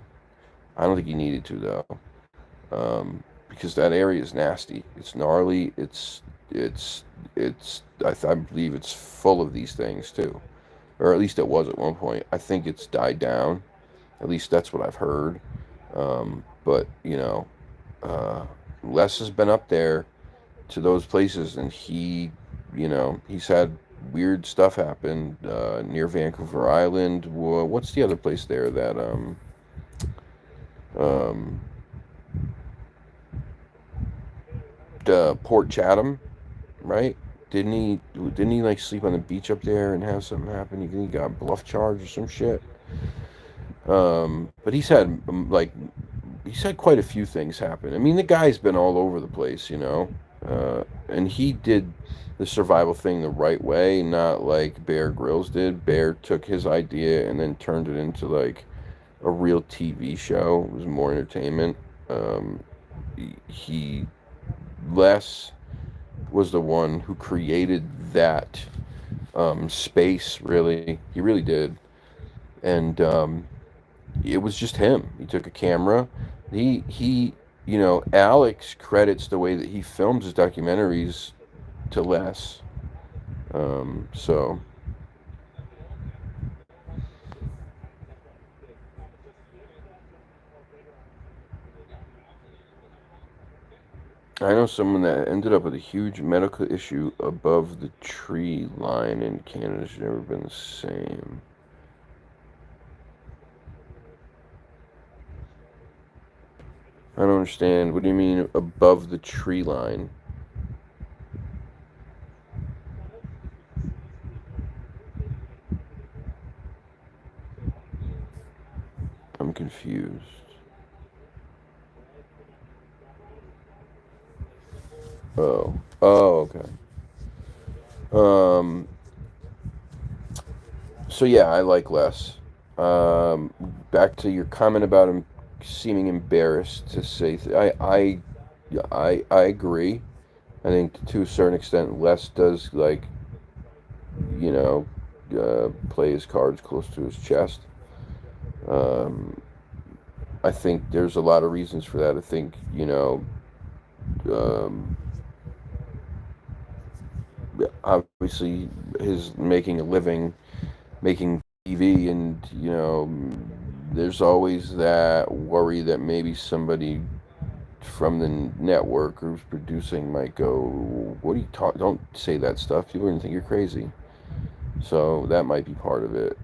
I don't think he needed to though, because that area is nasty. It's gnarly. It's I believe it's full of these things too, or at least it was at one point. I think it's died down. At least that's what I've heard. But uh, Les has been up there to those places, and he's had weird stuff happen near Vancouver Island. What's the other place there that um, Port Chatham, right? Didn't he like sleep on the beach up there and have something happen? He got a bluff charge or some shit. But he's had quite a few things happen. I mean, the guy's been all over the place, and he did the survival thing the right way, not like Bear Grylls did. Bear took his idea and then turned it into like a real TV show. It was more entertainment. Um, he Les was the one who created that space. Really, he really did, and it was just him. He took a camera. Alex credits the way that he films his documentaries to Les. So I know someone that ended up with a huge medical issue above the tree line in Canada. Should never been the same. I don't understand. What do you mean above the tree line? I'm confused. Oh. Oh, okay. Um, so yeah, I like Les. Back to your comment about him seeming embarrassed to say, I agree. I think to a certain extent, Les does like, you know, play his cards close to his chest. Um, I think there's a lot of reasons for that. I think, um, obviously his making a living, making TV, and there's always that worry that maybe somebody from the network who's producing might go, "What are you talking? Don't say that stuff. People are gonna think you're crazy." So that might be part of it.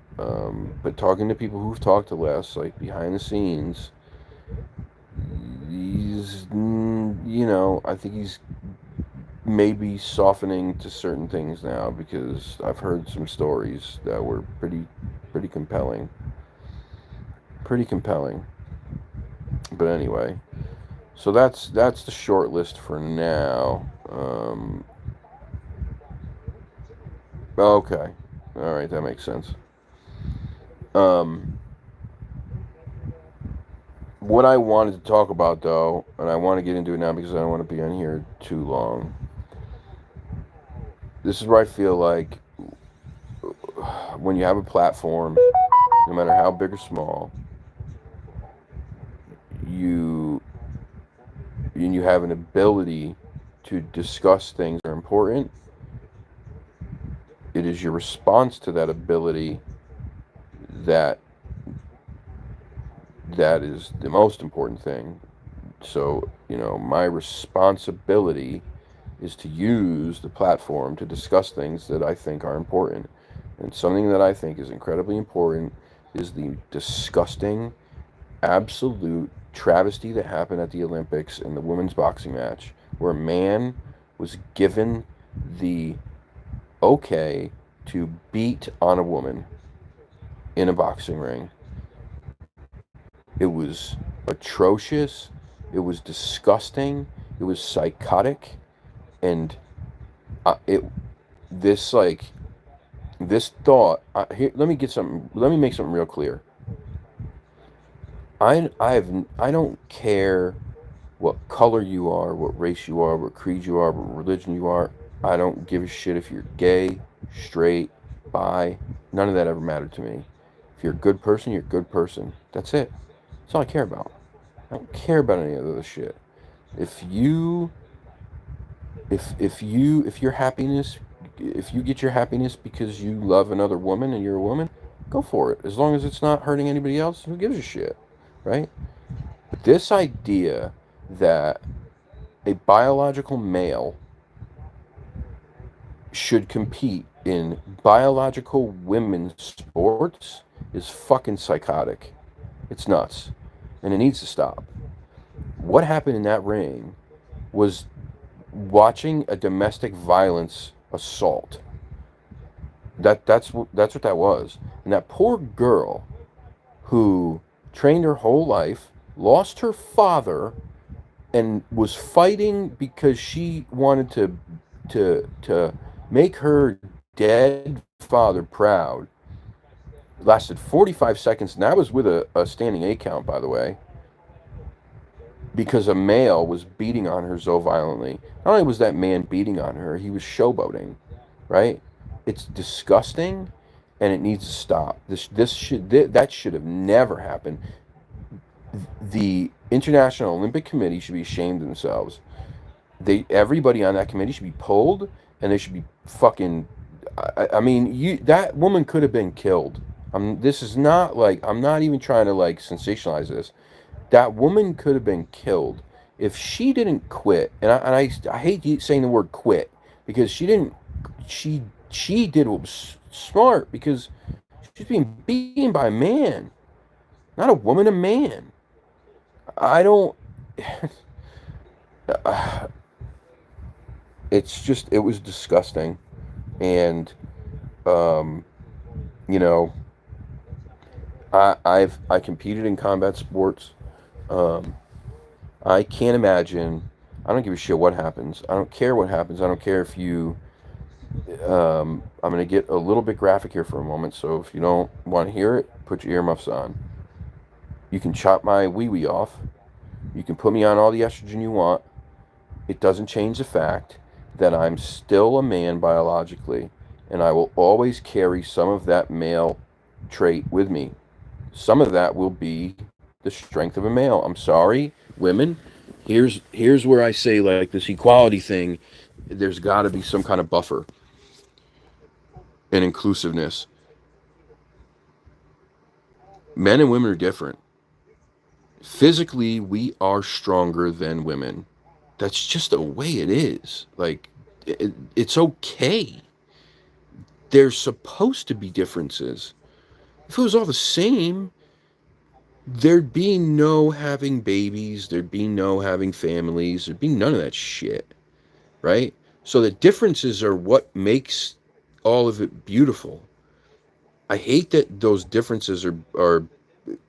But talking to people who've talked to Les, like behind the scenes, I think he's maybe softening to certain things now because I've heard some stories that were pretty compelling. Pretty compelling. But anyway, so that's the short list for now. Okay. All right, that makes sense. Um, what I wanted to talk about though, and I want to get into it now because I don't want to be on here too long. This is where I feel like when you have a platform, no matter how big or small, you you have an ability to discuss things that are important. It is your response to that ability that is the most important thing. So, my responsibility is to use the platform to discuss things that I think are important. And something that I think is incredibly important is the disgusting, absolute travesty that happened at the Olympics in the women's boxing match, where a man was given the okay to beat on a woman in a boxing ring. It was atrocious. It was disgusting. It was psychotic, and it this like this thought. Here, let me get something. Let me make something real clear. I don't care what color you are, what race you are, what creed you are, what religion you are. I don't give a shit if you're gay, straight, bi. None of that ever mattered to me. If you're a good person, you're a good person. That's it. That's all I care about. I don't care about any other shit. If you if your happiness if you get your happiness because you love another woman and you're a woman, go for it. As long as it's not hurting anybody else, who gives a shit, right? But this idea that a biological male should compete in biological women's sports is fucking psychotic. It's nuts. And it needs to stop. What happened in that ring was watching a domestic violence assault. That's what that was. And that poor girl who trained her whole life, lost her father, and was fighting because she wanted to make her dead father proud. Lasted 45 seconds, and that was with a standing 8 count, by the way, because a male was beating on her so violently. Not only was that man beating on her, he was showboating, right? It's disgusting, and it needs to stop. That should have never happened. The International Olympic Committee should be ashamed of themselves. Everybody on that committee should be pulled, and they should be fucking. I mean, that woman could have been killed. This is not like, I'm not even trying to like sensationalize this. That woman could have been killed if she didn't quit. And I hate saying the word quit, because she didn't. She did what was smart, because she's being beaten by a man, not a woman, a man. I don't. It's just, it was disgusting. And um, you know, I competed in combat sports. Um, I can't imagine. I don't give a shit what happens. I don't care what happens. I don't care if you. I'm gonna get a little bit graphic here for a moment. So if you don't want to hear it, put your earmuffs on. You can chop my wee wee off. You can put me on all the estrogen you want. It doesn't change the fact that I'm still a man biologically, and I will always carry some of that male trait with me. Some of that will be the strength of a male. I'm sorry, women. Here's where I say, like, this equality thing. There's got to be some kind of buffer and inclusiveness. Men and women are different. Physically, we are stronger than women. That's just the way it is. Like, it's okay. There's supposed to be differences. If it was all the same, there'd be no having babies, there'd be no having families, there'd be none of that shit, right? So the differences are what makes all of it beautiful. I hate that those differences are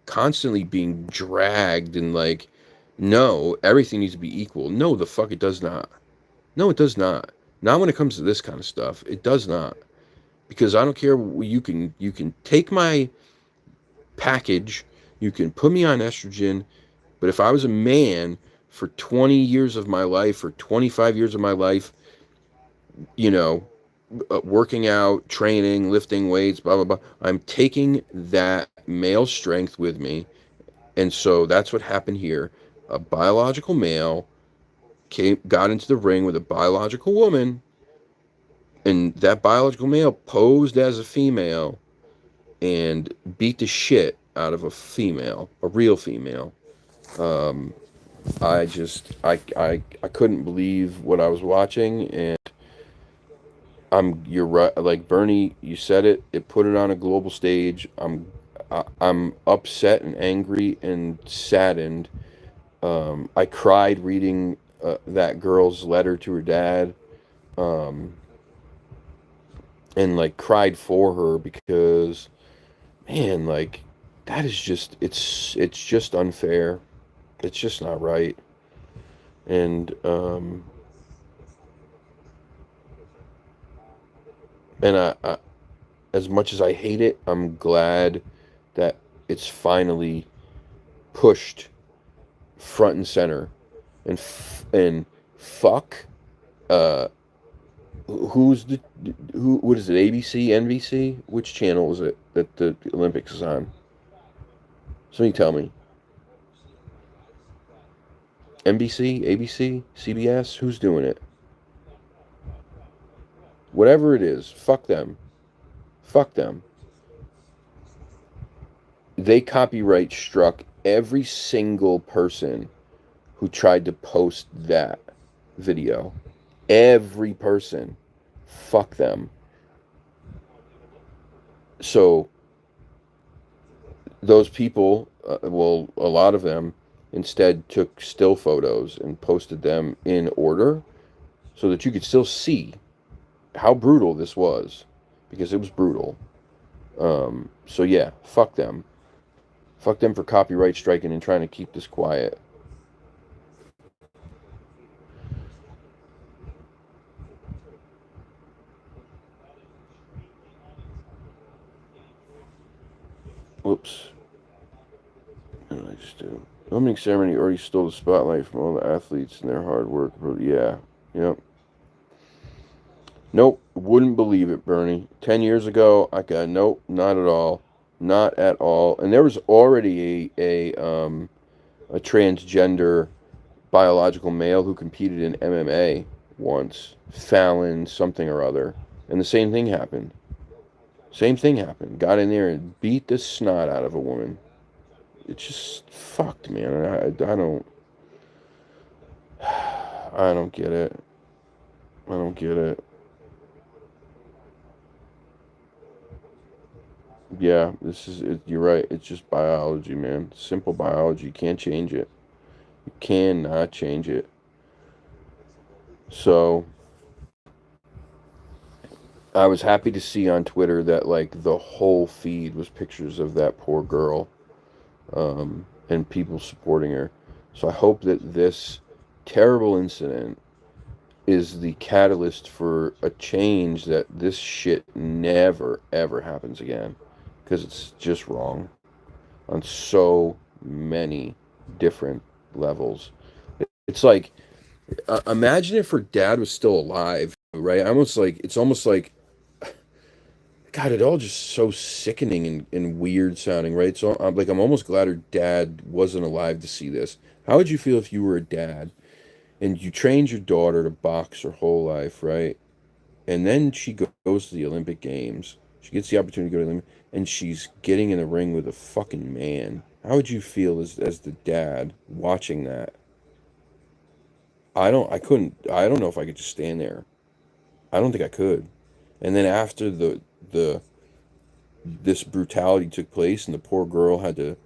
constantly being dragged, and like, no, everything needs to be equal. No, the fuck it does not. No, it does not. Not when it comes to this kind of stuff. It does not. Because I don't care. You can take my package, you can put me on estrogen, but if I was a man for 20 years of my life or 25 years of my life, you know, working out, training, lifting weights, blah blah blah, I'm taking that male strength with me. And so that's what happened here. A biological male got into the ring with a biological woman, and that biological male posed as a female and beat the shit out of a female, a real female. Um, I couldn't believe what I was watching, and you're right. Like Bernie, you said it. It put it on a global stage. I'm upset and angry and saddened. I cried reading that girl's letter to her dad, um, and like cried for her, because man, like, that is just, it's just unfair. It's just not right. And and as much as I hate it, I'm glad that it's finally pushed front and center. And fuck, uh, who's the who? What is it? ABC, NBC? Which channel is it that the Olympics is on? Somebody tell me. NBC, ABC, CBS? Who's doing it? Whatever it is, fuck them. Fuck them. They copyright struck every single person who tried to post that video. Every person. Fuck them. So those people, well, a lot of them instead took still photos and posted them in order so that you could still see how brutal this was, because it was brutal. So yeah, fuck them. Fuck them for copyright striking and trying to keep this quiet. Whoops. What did I just do? The opening ceremony already stole the spotlight from all the athletes and their hard work. Yeah, yep. Nope, wouldn't believe it, Bernie. 10 years ago, I got nope, not at all, not at all. And there was already a transgender biological male who competed in MMA once, Fallon something or other, and the same thing happened. Same thing happened. Got in there and beat the snot out of a woman. It's just fucked, man. I don't I don't get it. I don't get it. Yeah, this is it. You're right. It's just biology, man. Simple biology. You can't change it. You cannot change it. So I was happy to see on Twitter that like the whole feed was pictures of that poor girl, and people supporting her. So I hope that this terrible incident is the catalyst for a change, that this shit never ever happens again, because it's just wrong on so many different levels. It's like, imagine if her dad was still alive, right? Almost like it's almost like, God, it all just so sickening and weird sounding, right? So I'm like, I'm almost glad her dad wasn't alive to see this. How would you feel if you were a dad and you trained your daughter to box her whole life, right? And then she goes to the Olympic Games. She gets the opportunity to go to the Olympic, and she's getting in the ring with a fucking man. How would you feel as the dad watching that? I don't know if I could just stand there. I don't think I could. And then after the this brutality took place and the poor girl had to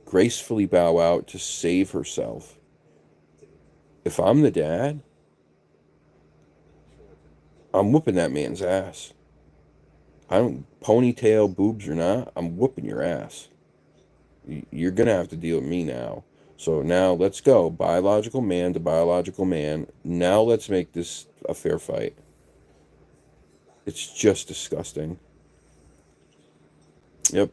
gracefully bow out to save herself. If I'm the dad, I'm whooping that man's ass. I don't, ponytail, boobs or not, I'm whooping your ass. You're gonna have to deal with me now. So now let's go. Biological man to biological man. Now let's make this a fair fight. It's just disgusting. Yep.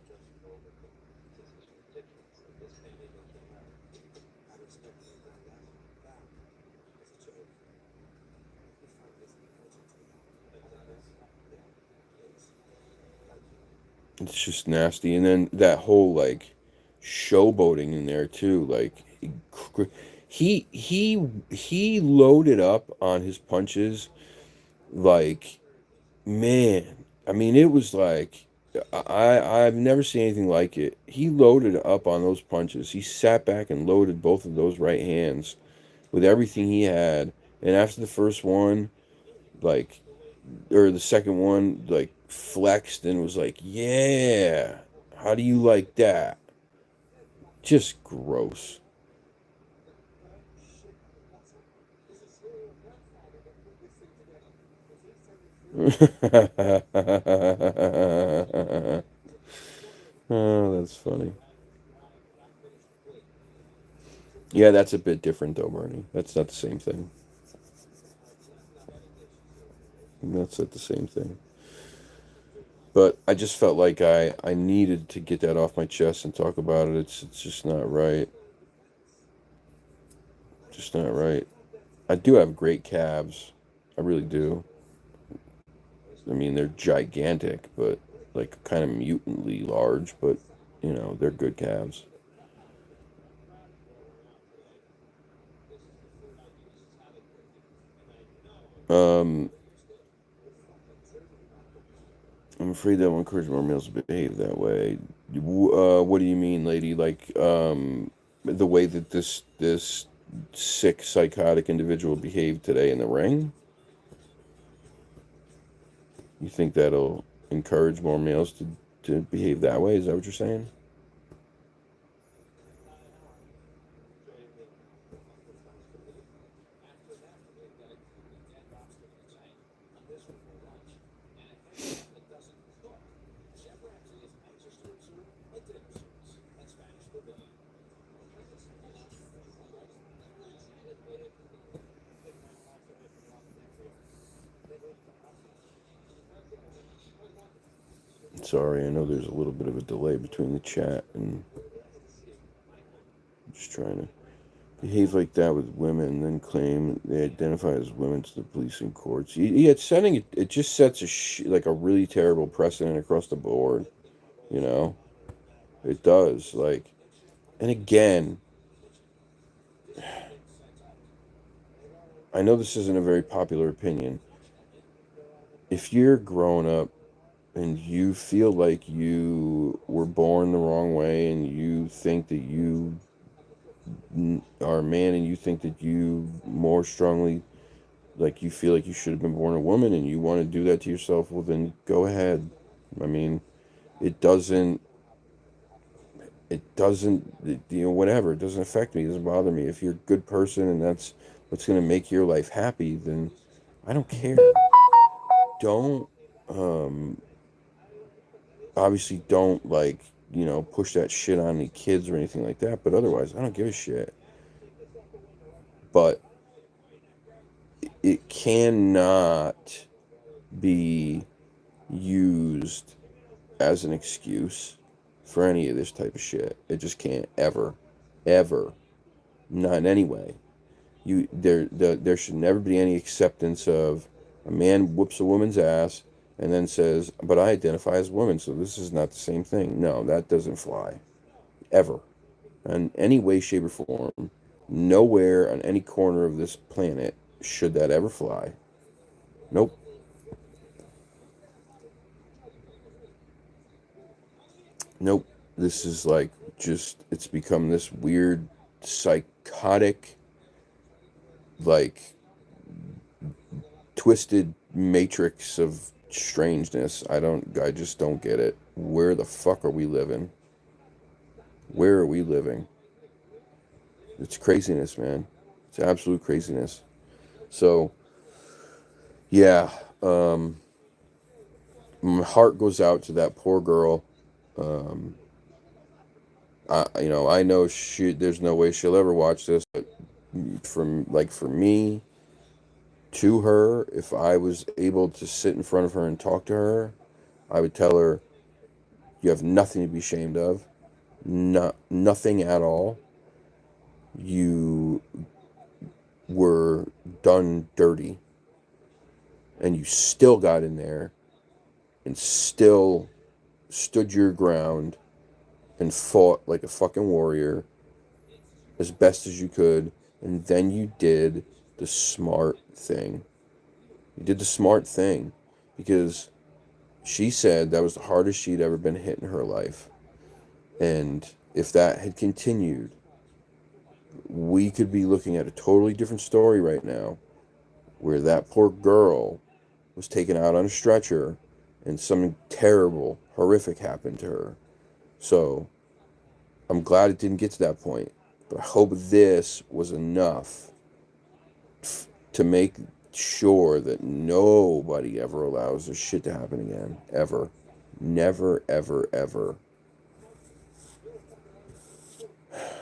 It's just nasty. And then that whole like showboating in there too. Like he loaded up on his punches like, man. I mean, it was like, I've never seen anything like it. He loaded up on those punches. He sat back and loaded both of those right hands with everything he had. And after the first one, like, or the second one, like, flexed and was like, yeah, how do you like that? Just gross. Oh, that's funny. Yeah, that's a bit different though, Bernie. That's not the same thing. That's not the same thing. But I just felt like I needed to get that off my chest and talk about it. It's just not right. Just not right. I do have great calves. I really do. I mean, they're gigantic, but like kind of mutantly large, but they're good calves. Um, I'm afraid that will encourage more males to behave that way. What do you mean, lady? Like, the way that this sick, psychotic individual behaved today in the ring? You think that'll encourage more males to behave that way? Is that what you're saying? Sorry, I know there's a little bit of a delay between the chat and I'm just trying to behave like that with women, then claim they identify as women to the police and courts. Yeah, it's setting it just sets like a really terrible precedent across the board. You know, it does. Like, and again, I know this isn't a very popular opinion. If you're growing up and you feel like you were born the wrong way and you think that you are a man and you think that you more strongly like you feel like you should have been born a woman and you want to do that to yourself, well then go ahead. I mean, it doesn't whatever, it doesn't affect me, it doesn't bother me. If you're a good person and that's what's going to make your life happy, then I don't care. Don't obviously don't like push that shit on any kids or anything like that, but otherwise I don't give a shit. But it cannot be used as an excuse for any of this type of shit. It just can't ever, ever, not in any way. There should never be any acceptance of a man whoops a woman's ass and then says, "But I identify as a woman, so this is not the same thing." No, that doesn't fly ever, in any way, shape, or form. Nowhere on any corner of this planet should that ever fly. Nope, nope. This is like just it's become this weird psychotic like twisted matrix of strangeness. I just don't get it. Where the fuck are we living? Where are we living? It's craziness, man. It's absolute craziness. So, yeah, um, my heart goes out to that poor girl. Um, I know there's no way she'll ever watch this, but for me, to her, if I was able to sit in front of her and talk to her, I would tell her, you have nothing to be ashamed of. Nothing at all. You were done dirty and you still got in there and still stood your ground and fought like a fucking warrior as best as you could. And then you did the smart thing. You did the smart thing because she said that was the hardest she'd ever been hit in her life. And if that had continued, we could be looking at a totally different story right now where that poor girl was taken out on a stretcher and something terrible, horrific happened to her. So I'm glad it didn't get to that point. But I hope this was enough to make sure that nobody ever allows this shit to happen again. Ever. Never, ever, ever.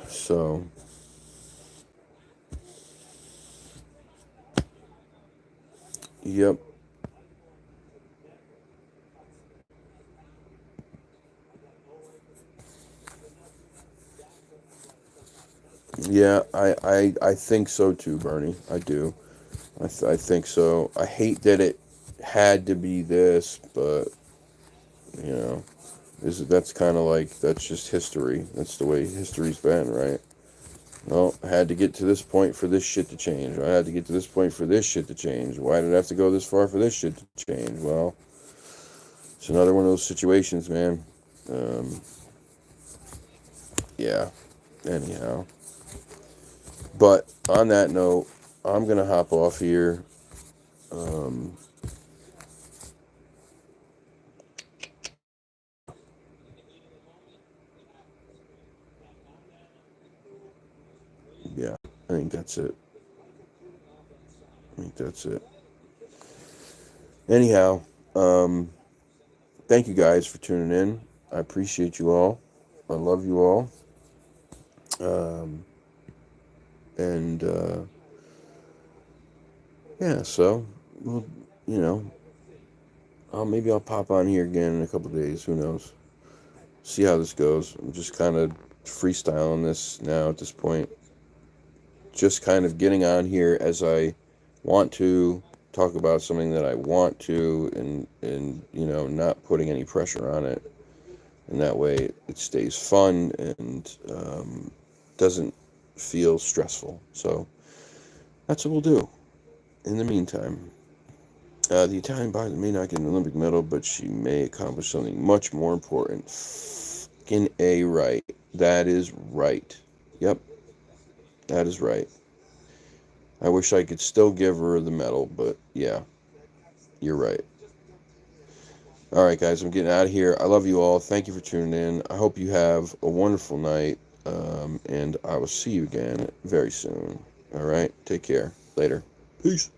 So, Yep. Yeah, I think so too, Bernie. I do. I think so. I hate that it had to be this, but you know, that's kind of like that's just history. That's the way history's been, right? Well, I had to get to this point for this shit to change. I had to get to this point for this shit to change. Why did I have to go this far for this shit to change? Well, it's another one of those situations, man. Um, yeah. Anyhow, but on that note, I'm gonna hop off here. Um, yeah, I think that's it. I think that's it. Anyhow, um, thank you guys for tuning in. I appreciate you all. I love you all. Um, and yeah, so well, you know, maybe I'll pop on here again in a couple days. Who knows? See how this goes. I'm just kind of freestyling this now at this point. Just kind of getting on here as I want to talk about something that I want to, and not putting any pressure on it. And that way it stays fun and doesn't feel stressful. So that's what we'll do. In the meantime, the Italian boxer may not get an Olympic medal, but she may accomplish something much more important. Fucking A right. That is right. Yep, that is right. I wish I could still give her the medal, but yeah, you're right. All right, guys, I'm getting out of here. I love you all. Thank you for tuning in. I hope you have a wonderful night, and I will see you again very soon. All right, take care. Later. Peace.